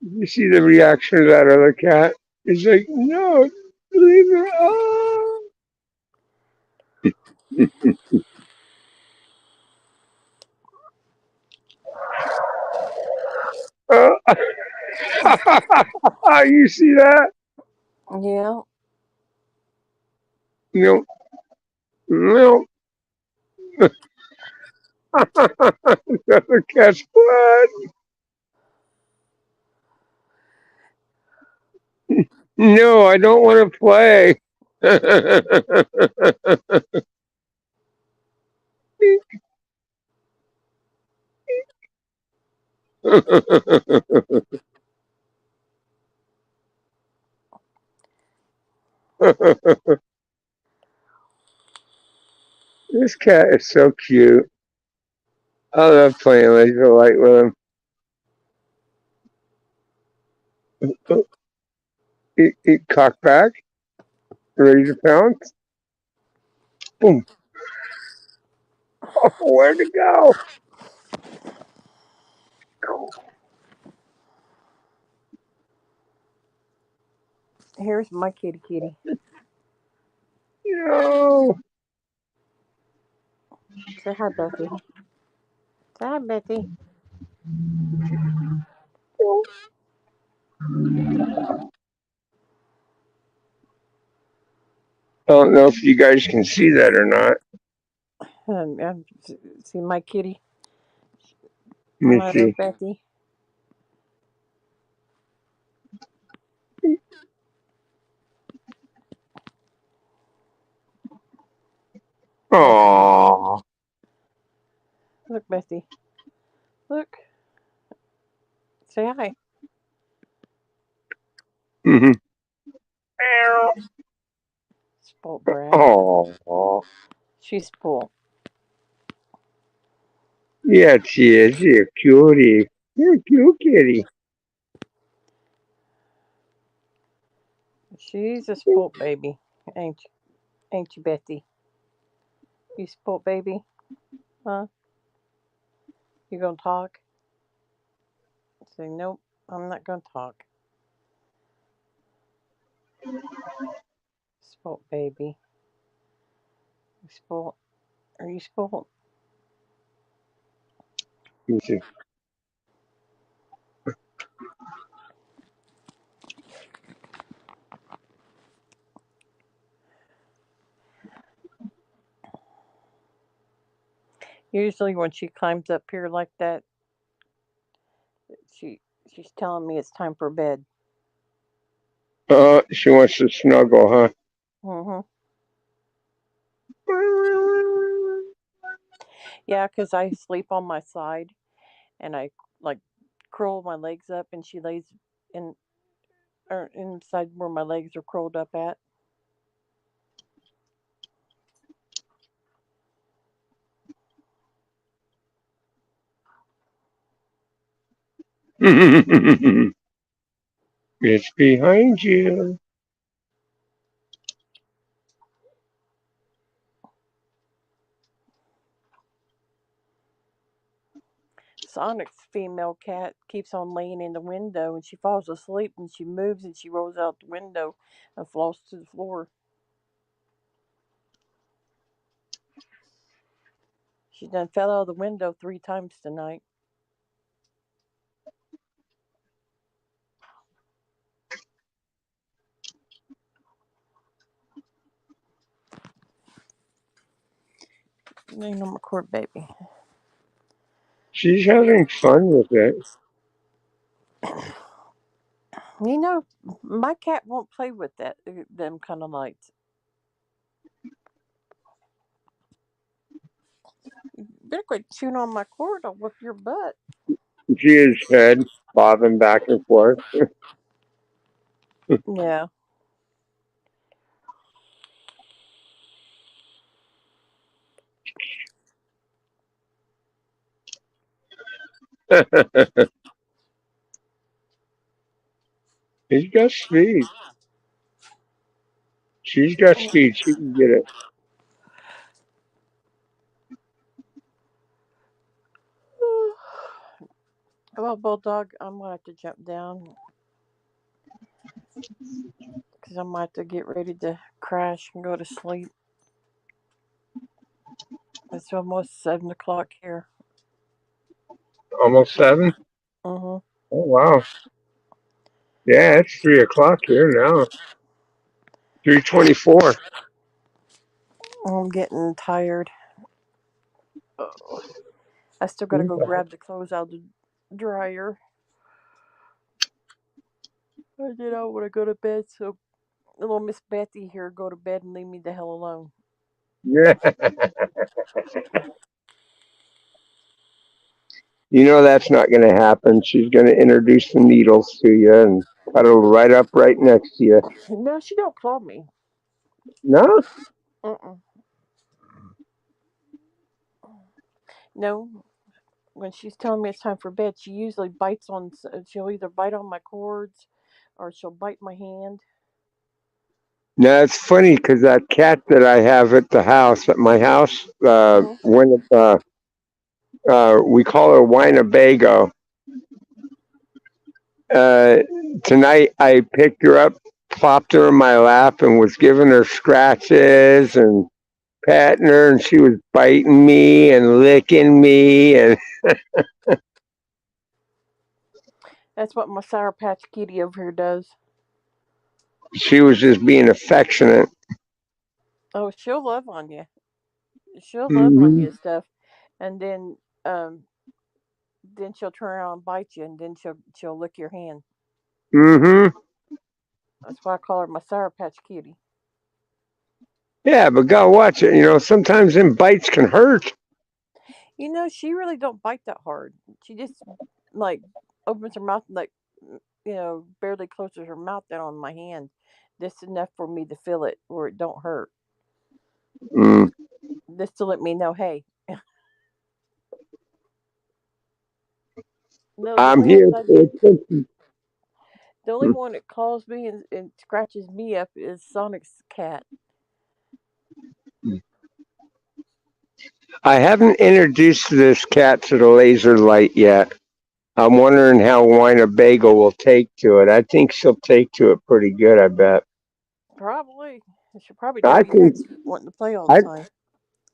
You see the reaction of that other cat? He's like, no, leave her alone. Uh, you see that? Yeah. No, no. The other cat's what? No, I don't want to play. This cat is so cute. I love playing laser light with him. Oh, he cock back, ready to pounce. Boom. Oh, where'd it go? Here's my kitty kitty. No. Say hi, Betty. Say hi, Betty. don't know if you guys can see that or not. See my kitty, Let me my little see. Betty. Look, Oh. look, Betty. Look, say hi. Hmm. Spoiled brat. Oh. She's spoiled. Yeah, she is. You're a cutie. You're a cute kitty. She's a spoiled baby, ain't you? Ain't you, Betty? You spoiled baby, huh? You gonna talk? Say nope. I'm not gonna talk. Spoiled baby. You spoiled? Are you spoiled? Let me see. Usually, when she climbs up here like that, she she's telling me it's time for bed. She wants to snuggle, huh? Mm-hmm. Yeah, 'cause I sleep on my side and I like curl my legs up, and she lays in or inside where my legs are curled up at. It's behind you. Sonic's female cat keeps on laying in the window, and she falls asleep, and she moves, and she rolls out the window and falls to the floor. She done fell out of the window 3 times tonight. Ain't no McCourt baby. She's having fun with it. You know, my cat won't play with them kind of lights. You better quit chewing on my cord. I'll whip your butt. She is head bobbing back and forth. Yeah. He's got speed. She's got speed. She can get it. Well, Bulldog, I'm gonna have to jump down because I'm gonna have to get ready to crash and go to sleep. It's almost 7 o'clock here. Almost 7. Mm-hmm. Oh wow. Yeah, it's 3 o'clock here now. 3:24. I'm getting tired. Oh, I still gotta go grab the clothes out of the dryer. I did not want to go to bed, so little Miss Betty here go to bed and leave me the hell alone. Yeah. You know that's not going to happen. She's going to introduce the needles to you and cuddle right up right next to you. No, she don't claw me. No? Mm-mm. No, when she's telling me it's time for bed, she usually bites on. She'll either bite on my cords, or she'll bite my hand. No, it's funny because that cat that I have at the house, at my house, Mm-hmm. we call her Winnebago. Uh, Tonight I picked her up, plopped her in my lap, and was giving her scratches and patting her, and she was biting me and licking me, and That's what my Sour Patch Kitty over here does. she was just being affectionate. Oh, she'll love on you. She'll love on you Hmm. and stuff, and um, then she'll turn around and bite you, and then she'll lick your hand. Hmm. That's why I call her my Sour Patch Kitty. Yeah, but gotta watch it. Sometimes them bites can hurt. She really don't bite that hard. She just like opens her mouth and like barely closes her mouth down on my hand, just enough for me to feel it where it don't hurt. Mm. Just to let me know, hey. No, the I'm only here ones I for get, attention. the only one that calls me and scratches me up is Sonic's cat. I haven't introduced this cat to the laser light yet. I'm wondering how Wina Bagel will take to it. I think she'll take to it pretty good, I bet. Probably. She'll probably I take it think nuts wanting to play all the I time.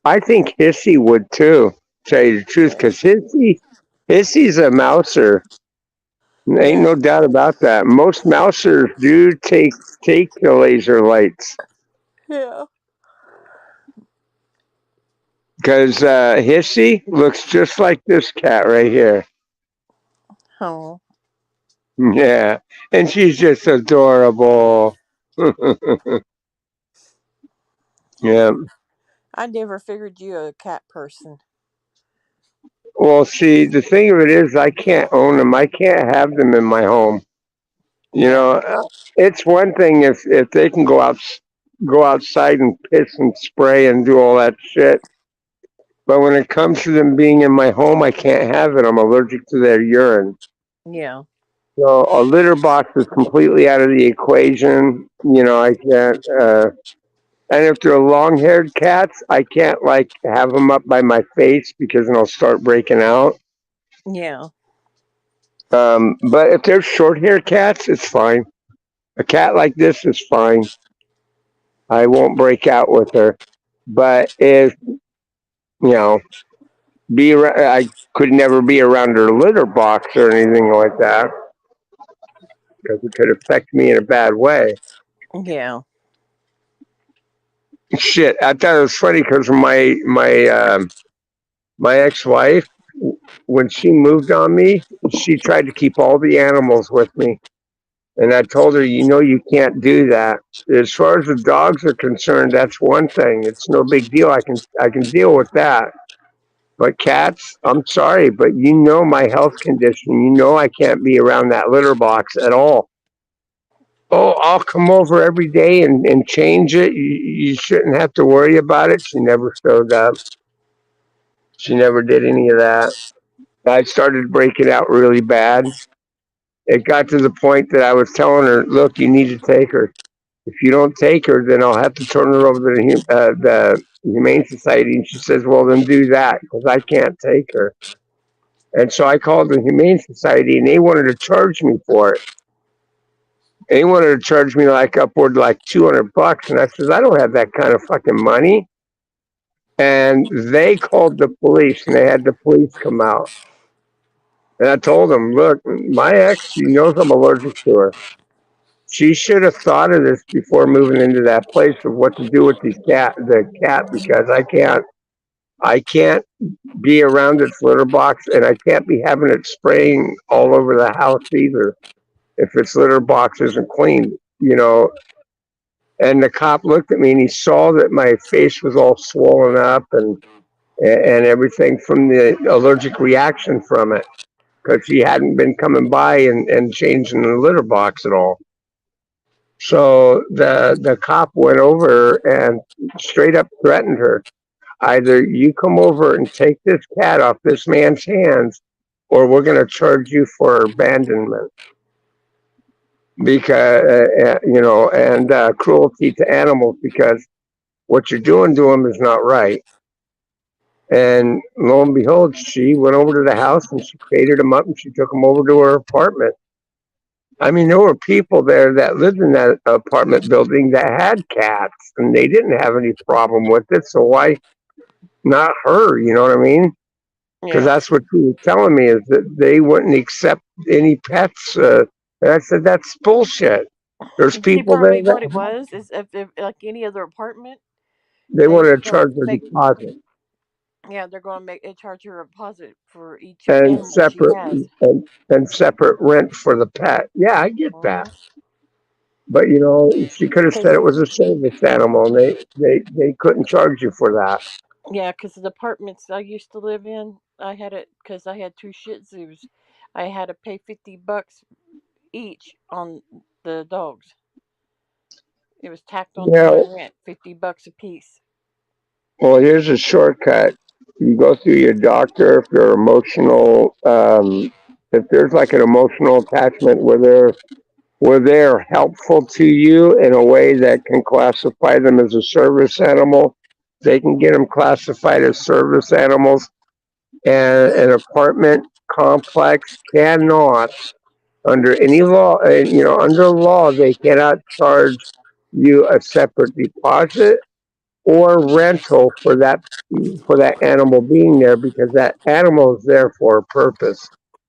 I think Hissy would too, tell you the truth, because Hissy's a mouser. Ain't Yeah. no doubt about that. Most mousers do take the laser lights. Yeah. Because Hissy looks just like this cat right here. Oh. Yeah. And she's just adorable. Yeah. I never figured you a cat person. Well, see, the thing of it is, I can't own them. I can't have them in my home. You Yeah. know, it's one thing if they can go outside and piss and spray and do all that shit. But when it comes to them being in my home, I can't have it. I'm allergic to their urine. Yeah. So a litter box is completely out of the equation. I can't. And if they're long-haired cats, I can't like have them up by my face because then I'll start breaking out. Yeah. But if they're short-haired cats, it's fine. A cat like this is fine. I won't break out with her. But if you know, I could never be around her litter box or anything like that because it could affect me in a bad way. Yeah. Shit, I thought it was funny because my ex-wife, when she moved on me, she tried to keep all the animals with me, and I told her, you can't do that. As far as the dogs are concerned, that's one thing. It's no big deal. I can deal with that. But cats, I'm sorry, but my health condition. I can't be around that litter box at all. Oh, I'll come over every day and change it. You shouldn't have to worry about it. She never showed up. She never did any of that. I started breaking out really bad. It got to the point that I was telling her, look, you need to take her. If you don't take her, then I'll have to turn her over to the Humane Society. And she says, well, then do that because I can't take her. And so I called the Humane Society and they wanted to charge me for it. They wanted to charge me like upward like $200. And I says, I don't have that kind of fucking money. And they called the police and they had the police come out. And I told them, look, my ex, she knows I'm allergic to her. She should have thought of this before moving into that place of what to do with the cat, because I can't be around its litter box, and I can't be having it spraying all over the house either if its litter box isn't clean. And the cop looked at me and he saw that my face was all swollen up and everything from the allergic reaction from it because he hadn't been coming by and changing the litter box at all. So the cop went over and straight up threatened her. Either you come over and take this cat off this man's hands, or we're going to charge you for abandonment because and cruelty to animals because what you're doing to them is not right. And lo and behold, she went over to the house and she crated him up and she took him over to her apartment. I mean, there were people there that lived in that apartment building that had cats and they didn't have any problem with it. So why not her? You know what I mean? Because Yeah. that's what she was telling me is that they wouldn't accept any pets. And I said, that's bullshit. There's She people told there me what it that, was is if like any other apartment. They They wanted to go charge a make deposit yeah, they're going to make a charge her a deposit for each and animal she separate has. and separate rent for the pet. Yeah, I get that. Hmm. But she could have said Cause it was a service animal, and they couldn't charge you for that. yeah, cause the apartments I used to live in, I had it because I had two Shih Tzus. I had to pay $50 each on the dogs. It was tacked onto Yeah. my rent, $50 a piece. Well, here's a shortcut. You go through your doctor if you're emotional. If there's like an emotional attachment where they're helpful to you in a way that can classify them as a service animal, they can get them classified as service animals. And an apartment complex cannot, under any law, under law, they cannot charge you a separate deposit or rental for that animal being there because that animal is there for a purpose.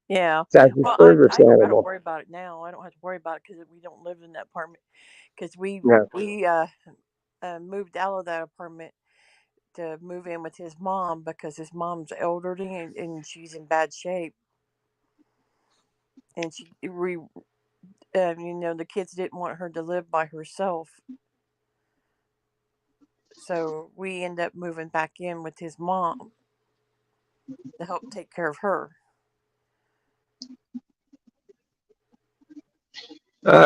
Yeah. That's a Well, service I don't got to animal. worry about it now. I don't have to worry about it because we don't live in that apartment. Because Yeah. we moved out of that apartment to move in with his mom because his mom's elderly and she's in bad shape. And the kids didn't want her to live by herself. So we end up moving back in with his mom to help take care of her.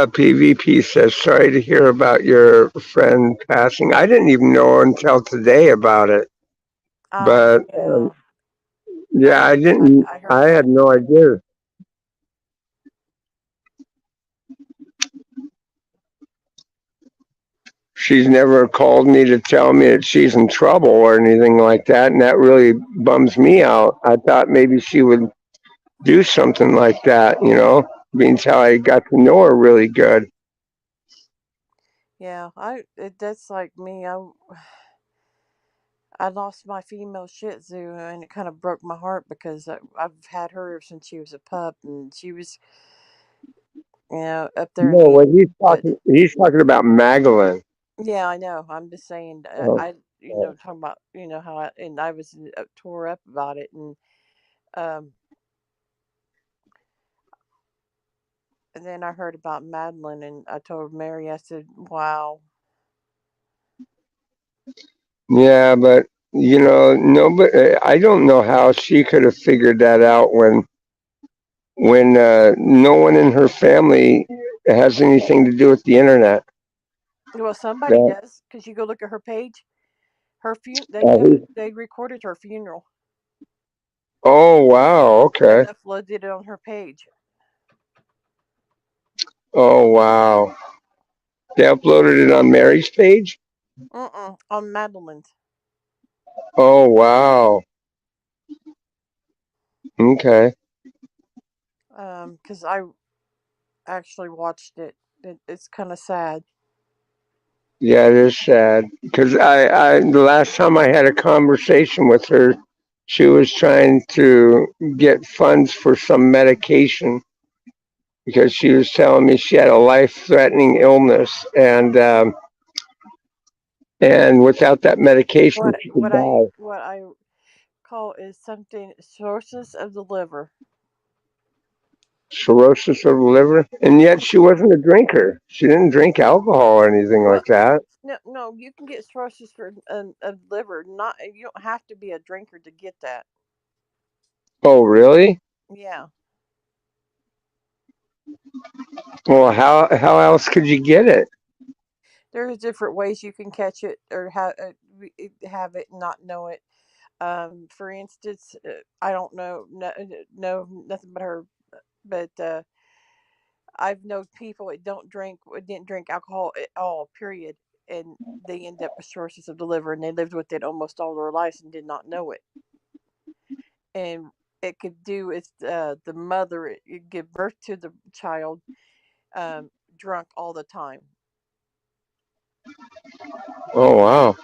PvP says, sorry to hear about your friend passing. I didn't even know until today about it. But Yeah, yeah, I didn't, I heard I about had no it. idea. She's never called me to tell me that she's in trouble or anything like that. And that really bums me out. I thought maybe she would do something like that, means how I got to know her really good. Yeah, that's like me. I lost my female Shih Tzu, and it kind of broke my heart because I've had her since she was a pup, and she was, up there in No, the what but he's talking about Magdalene. yeah, I know. I'm just saying. Oh, Talking about how I was tore up about it, um, and then I heard about Madeline, and I told Mary, I said, "Wow, yeah, but nobody. I don't know how she could have figured that out when no one in her family has anything to do with the internet. well, somebody That, does." Because you go look at her page, who- they recorded her funeral oh wow, and okay. uploaded it on her page. Oh wow, they uploaded it on Mary's page. On Madeline's. Oh wow, okay. Because I actually watched it. It's kind of sad. Yeah, it is sad because the last time I had a conversation with her, she was trying to get funds for some medication because she was telling me she had a life-threatening illness, and without that medication, she could die. What I call is something cirrhosis of the liver. Cirrhosis of the liver, and yet she wasn't a drinker. She didn't drink alcohol or anything Well, like that. no, you can get cirrhosis for of liver. Not you don't have to be a drinker to get that. Oh, really? Yeah, Well, how else could you get it? there's different ways you can catch it or have it and not know it. For instance, I don't know nothing but her, but I've known people that didn't drink alcohol at all, period, and they end up with cirrhosis of the liver, and they lived with it almost all their lives and did not know it. And it could do with the mother give birth to the child drunk all the time, Oh, wow.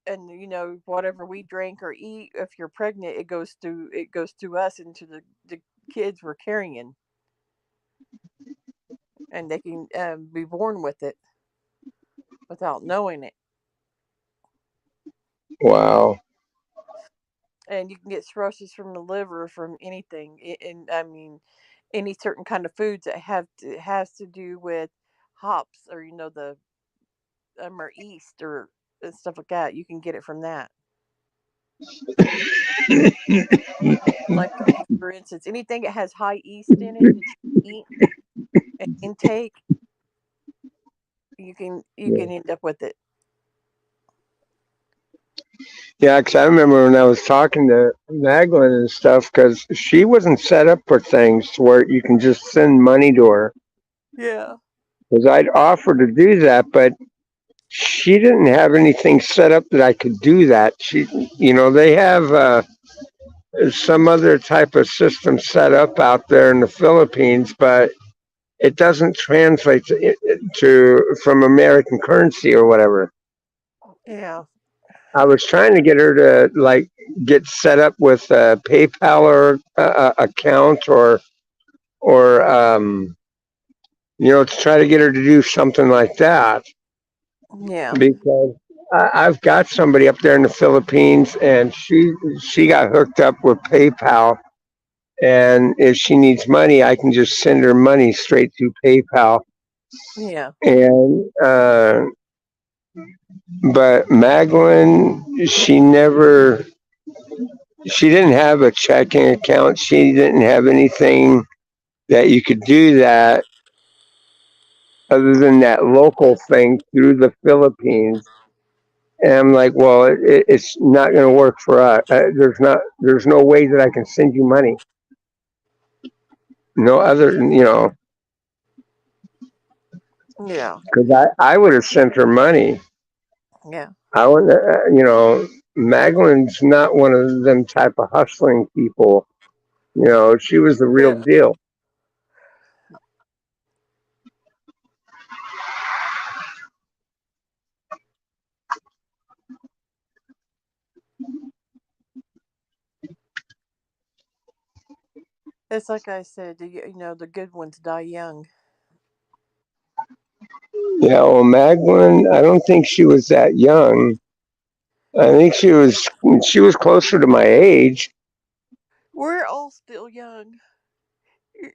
and whatever we drink or eat, if you're pregnant, it goes through us into the kids we're carrying, and they can be born with it without knowing it. Wow. And you can get cirrhosis from the liver from anything. And I mean, any certain kind of foods that has to do with hops, or the or yeast, or stuff like that. You can get it from that. Like, for instance, anything that has high yeast in it that you eat and intake, you can end up with it. Yeah, because I remember when I was talking to Magdalene and stuff, because she wasn't set up for things where you can just send money to her. Yeah. Because I'd offer to do that, but she didn't have anything set up that I could do that. They have some other type of system set up out there in the Philippines, but it doesn't translate to from American currency or whatever. Yeah. I was trying to get her to like get set up with a PayPal or account or to try to get her to do something like that Yeah. because I've got somebody up there in the Philippines and she got hooked up with PayPal, and if she needs money, I can just send her money straight through PayPal. Yeah. And but Magdalene, she didn't have a checking account. She didn't have anything that you could do that other than that local thing through the Philippines. And I'm like, well, it's not going to work for us. There's no way that I can send you money. No other, Yeah. because I would have sent her money. Yeah. I would, Magdalene's not one of them type of hustling people. She was the real Yeah. deal. It's like I said, the good ones die young. Yeah, well, Magdalene, I don't think she was that young. I think she was closer to my age. We're all still young.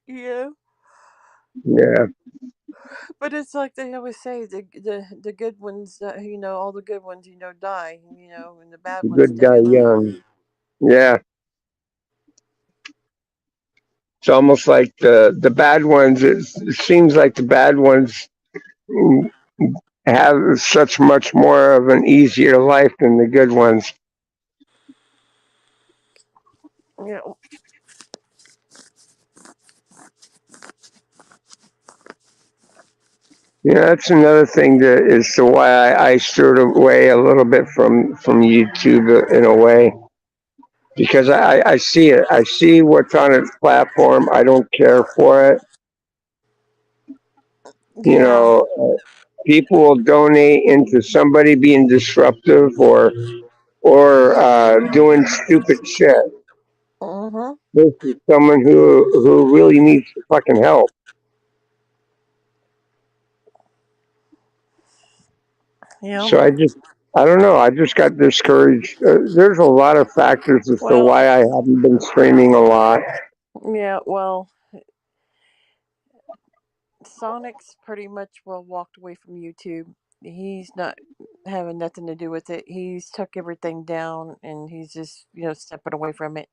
Yeah. Yeah, But it's like they always say, the good ones, all the good ones, die, and the bad ones good stay guy alive. young. Yeah, it's almost like the bad ones. It seems like the bad ones have such much more of an easier life than the good ones. Yeah. Yeah, that's another thing that is to why I steered away a little bit from YouTube in a way because I see it. I see what's on its platform. I don't care for it. You Yeah. know, people will donate into somebody being disruptive or doing stupid shit. Mm-hmm. This is someone who really needs fucking help. Yeah. So I don't know. I just got discouraged. There's a lot of factors as to Well. why I haven't been streaming a lot. Yeah. Well, Sonic's pretty much walked away from YouTube. He's not having nothing to do with it. He's took everything down, and he's just stepping away from it.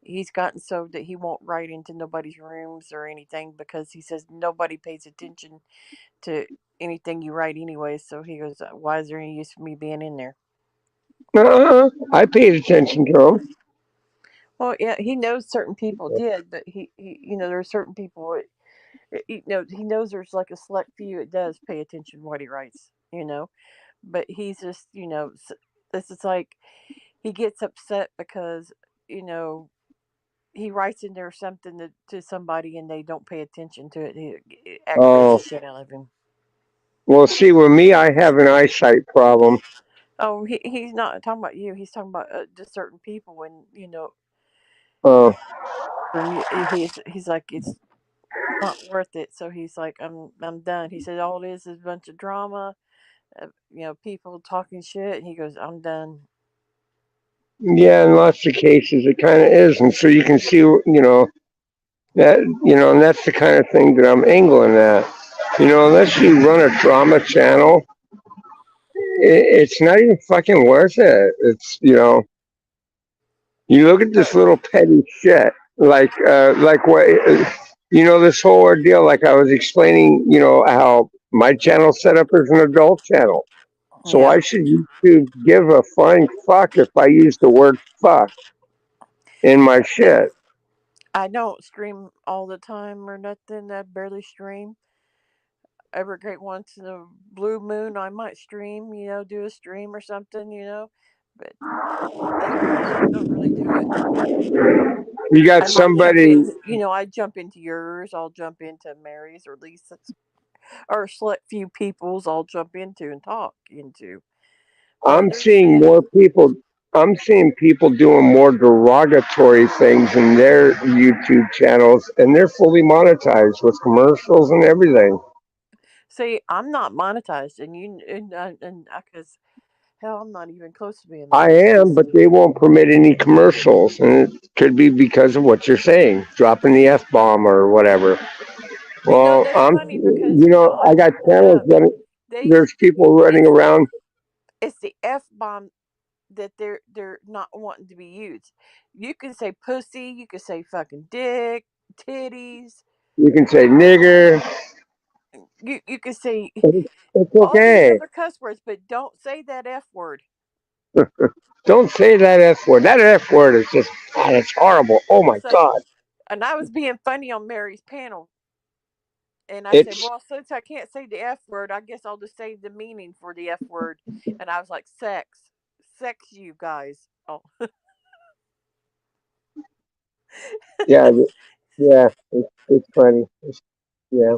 He's gotten so that he won't write into nobody's rooms or anything because he says nobody pays attention to anything you write anyway. So he goes, "Why is there any use for me being in there?" I paid attention to them. Well, yeah, he knows certain people did, but there are certain people. He knows there's like a select few that does pay attention to what he writes. But he's just, this is like he gets upset because you know he writes in there something to somebody and they don't pay attention to it. It aggravates the Oh, shit out of him. well, see, with me, I have an eyesight problem. Oh, he's not talking about you. He's talking about just certain people, and Oh, he's like it's not worth it. So he's like, I'm done. He said all it is a bunch of drama. People talking shit. And he goes, I'm done. Yeah, in lots of cases it kind of is, and so you can see, and that's the kind of thing that I'm angling at. Unless you run a drama channel, it's not even fucking worth it. You look at But this little petty shit, like what, this whole ordeal. Like I was explaining, how my channel set up as an adult channel. So yeah, why should YouTube give a flying fuck if I use the word fuck in my shit? I don't stream all the time or nothing. I barely stream. Every great once in a blue moon, I might stream. Do a stream or something. But I don't really do it. You got I might jump somebody. in. I jump into yours. I'll jump into Mary's or Lisa's or select few people's. I'll jump into and talk into. But I'm other than seeing that, more people. I'm seeing people doing more derogatory things in their YouTube channels, and they're fully monetized with commercials and everything. see, I'm not monetized, and because hell, I'm not even close to being I am, monetized. but they won't permit any commercials, and it could be because of what you're saying, dropping the f bomb or whatever. Well, That's funny because I I got looked that channels up. that They there's people running it's around. it's the f bomb that they're not wanting to be used. You can say pussy, you can say fucking dick, titties. You can say nigger. You can say It's all these okay. other cuss words, but don't say that f word. Don't say that f word. That f word is just, God, it's horrible. Oh my So, God. and I was being funny on Mary's panel, and I said, It's "Well, since I can't say the f word, I guess I'll just say the meaning for the f word." And I was like, sex, you guys." Oh, yeah, yeah. It's funny. Yeah.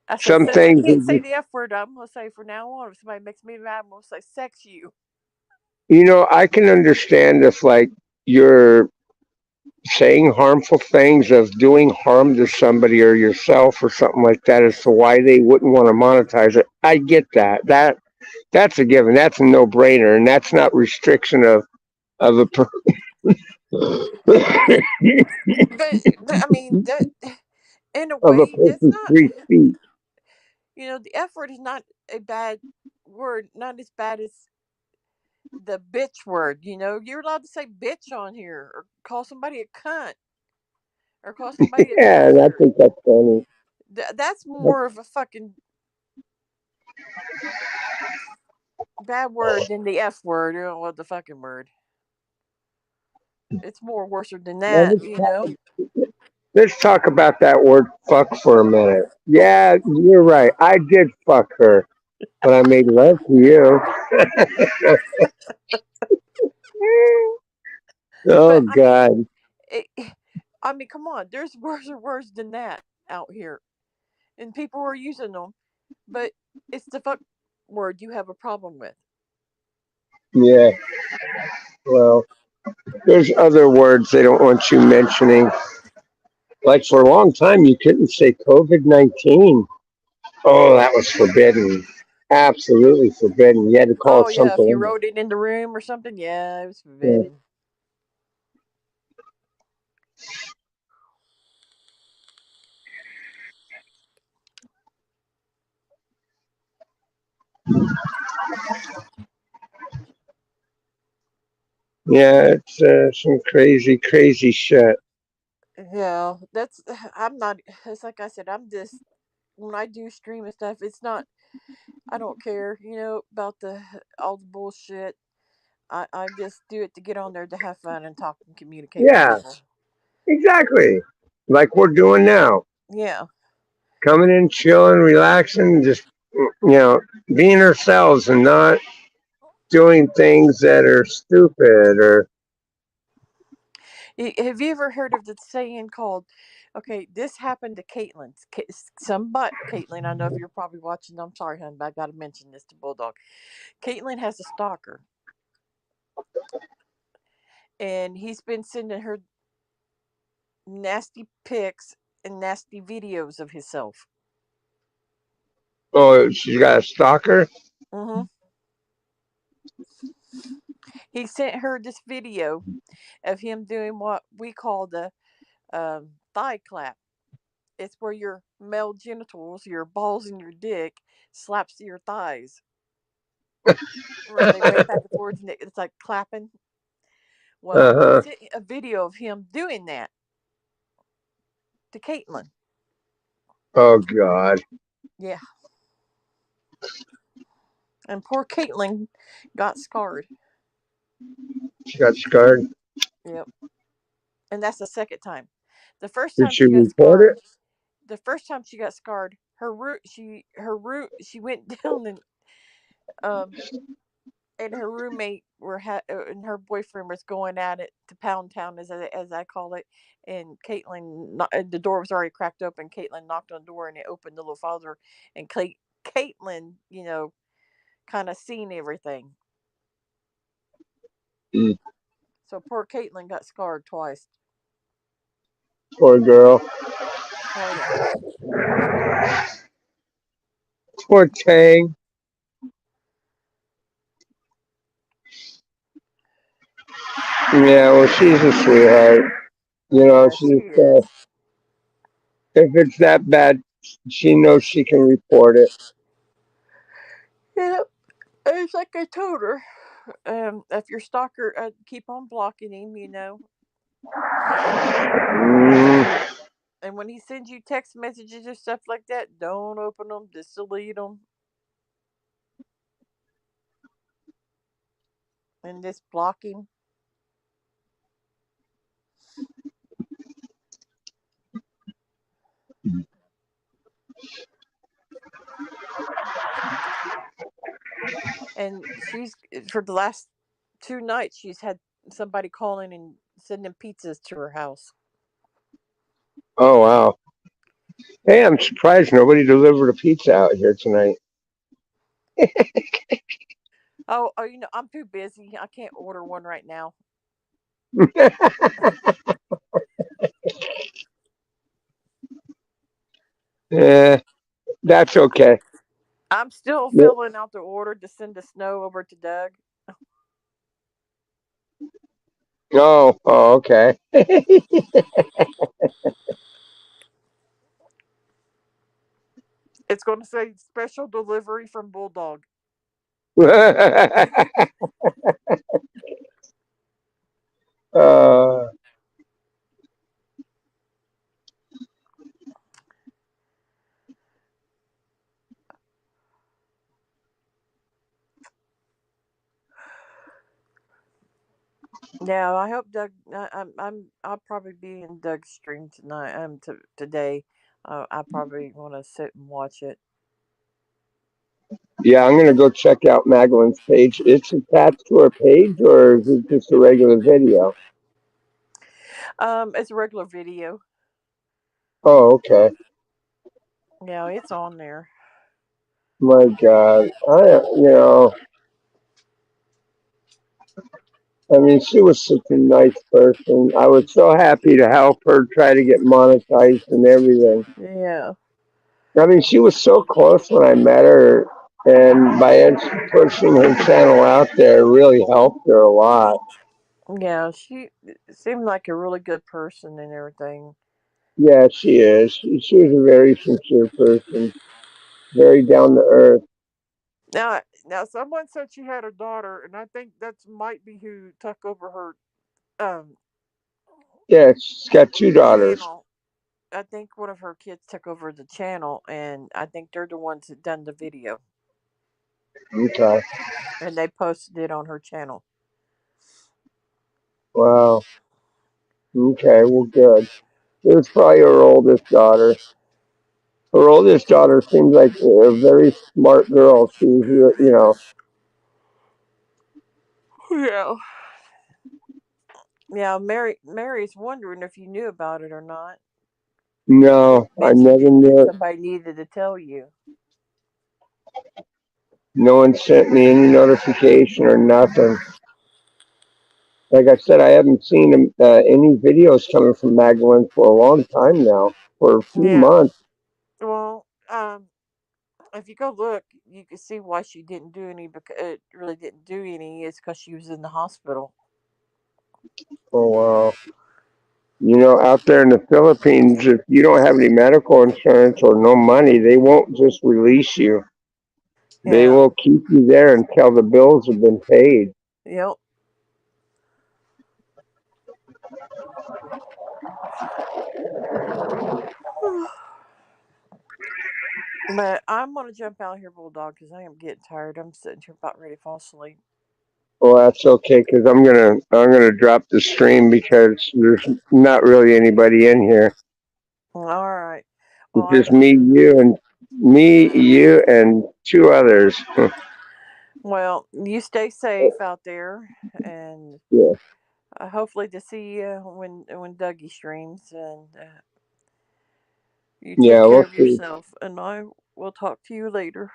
I said, Some since I things can't are say just, the f word, I'm gonna say from now on, if somebody makes me mad, I'm gonna say sex you. I can understand if like you're saying harmful things of doing harm to somebody or yourself or something like that as to why they wouldn't want to monetize it. I get that. That's a given. That's a no brainer, and that's not restriction of a But I mean, that in a of a way, that's person's not. free speech. The f word is not a bad word, not as bad as the bitch word. You're allowed to say bitch on here, or call somebody a cunt, or call somebody a Yeah, I kisser. think that's funny. That's more of a fucking bad word than the f word or the fucking word. It's more worse than Now, that. let's talk about that word fuck for a minute. Yeah, you're right. I did fuck her, but I made love to you. Oh But I mean, God. it, I mean, come on. There's worse words than that out here, and people are using them. But it's the fuck word you have a problem with. Yeah. Well, there's other words they don't want you mentioning. Like for a long time, you couldn't say COVID-19. Oh, that was forbidden. Absolutely forbidden. You had to call Oh it yeah, if something you else. wrote it in the room or something, yeah, it was Yeah. forbidden. Yeah, it's some crazy, crazy shit. Yeah, that's. I'm not. It's like I said. I'm just when I do stream and stuff. It's not. I don't care. About the all the bullshit. I just do it to get on there to have fun and talk and communicate with Yeah, people. exactly. Like we're doing now. Yeah. Coming in, chilling, relaxing, just, being ourselves and not doing things that are stupid or, Have you ever heard of the saying called, okay, this happened to Caitlin. Caitlin, I know if you're probably watching, I'm sorry, hon, but I got to mention this to Bulldog. Caitlin has a stalker, and he's been sending her nasty pics and nasty videos of himself. oh, she's got a stalker. Hmm He sent her this video of him doing what we call the thigh clap. It's where your male genitals, your balls and your dick, slaps to your thighs, where they wave back and forth, and it's like clapping. Well, he Uh-huh. sent a video of him doing that to Caitlin. Oh God. Yeah, and poor Caitlin got scarred. She got scarred. Yep, and that's the second time. The first Did time she she got report scarred, it? the first time she got scarred, she went down um and her roommate and her boyfriend was going at it to Pound Town, as I call it. And the door was already cracked open. Caitlin knocked on the door and it opened a little farther. And Caitlin, kind of seen everything. Mm, So poor Caitlin got scarred twice. poor girl. Oh yeah, Poor Tang. Yeah, well, she's a sweetheart. yeah, she She's is. if it's that bad, she knows she can report it. Yeah, it's like I told her. If your stalker, keep on blocking him. Mm, And when he sends you text messages or stuff like that, don't open them. Just delete them and just block him. And she's for the last 2 nights, she's had somebody calling and sending pizzas to her house. oh wow. Hey, I'm surprised nobody delivered a pizza out here tonight. Oh, I'm too busy. I can't order one right now. Yeah, that's okay. I'm still Yeah. filling out the order to send the snow over to Doug. Oh, okay. It's going to say special delivery from Bulldog. uh, Now I hope Doug. I'll probably be in Doug's stream tonight. Today. I probably want to sit and watch it. yeah, I'm gonna go check out Magdalene's page. It's attached to her page, or is it just a regular video? It's a regular video. Oh, okay. Yeah, it's on there. My God, I mean, she was such a nice person. I was so happy to help her try to get monetized and everything. Yeah, I mean, she was so close when I met her, and by pushing her channel out there, really helped her a lot. yeah. She seemed like a really good person and everything. Yeah, she is. She was a very sincere person, very down to earth. Now, someone said she had a daughter, and I think that's might be who took over her Yeah, she's got two daughters. channel. I think one of her kids took over the channel, and I think they're the ones that done the video, Okay. and they posted it on her channel. Wow. Okay. Well, good. It was probably her oldest daughter. Her oldest daughter seems like a very smart girl. She's, Yeah. Yeah, Mary's wondering if you knew about it or not. no, I Mentioned never it that knew it. somebody needed to tell you. No one sent me any notification or nothing. Like I said, I haven't seen any videos coming from Magdalene for a long time now, for a few Yeah. months. Well, if you go look, you can see why she didn't do any. Because it really didn't do any. Is because she was in the hospital. Oh wow. Out there in the Philippines, if you don't have any medical insurance or no money, they won't just release you. They Yeah. will keep you there until the bills have been paid. Yep. But I'm gonna jump out here, Bulldog, because I am getting tired. I'm sitting here about ready to fall asleep. Well, that's okay because I'm gonna drop the stream because there's not really anybody in here. All right. Well, It's I just appreciate. me, you, and two others. Well, you stay safe out there, and Yeah, hopefully to see you when Dougie streams. And you take yeah, care we'll of see. yourself, and I will talk to you later.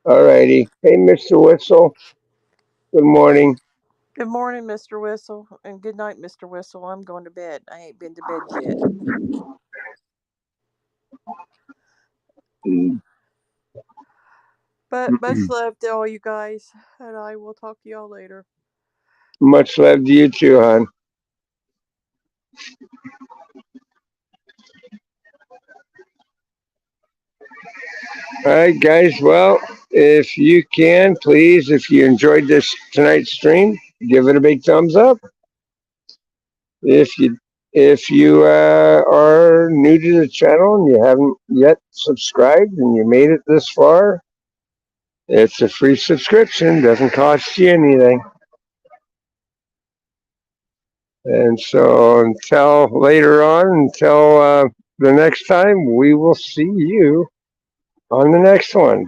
Alrighty. Hey, Mr. Whistle. Good morning. Good morning, Mr. Whistle, and good night, Mr. Whistle. I'm going to bed. I ain't been to bed yet. But much love to all you guys, and I will talk to y'all later. Much love to you too, hon. All right, guys. Well, if you can, please, if you enjoyed this tonight's stream, give it a big thumbs up. If you are new to the channel and you haven't yet subscribed and you made it this far, it's a free subscription. Doesn't cost you anything. And so until later on, until the next time, we will see you on the next one.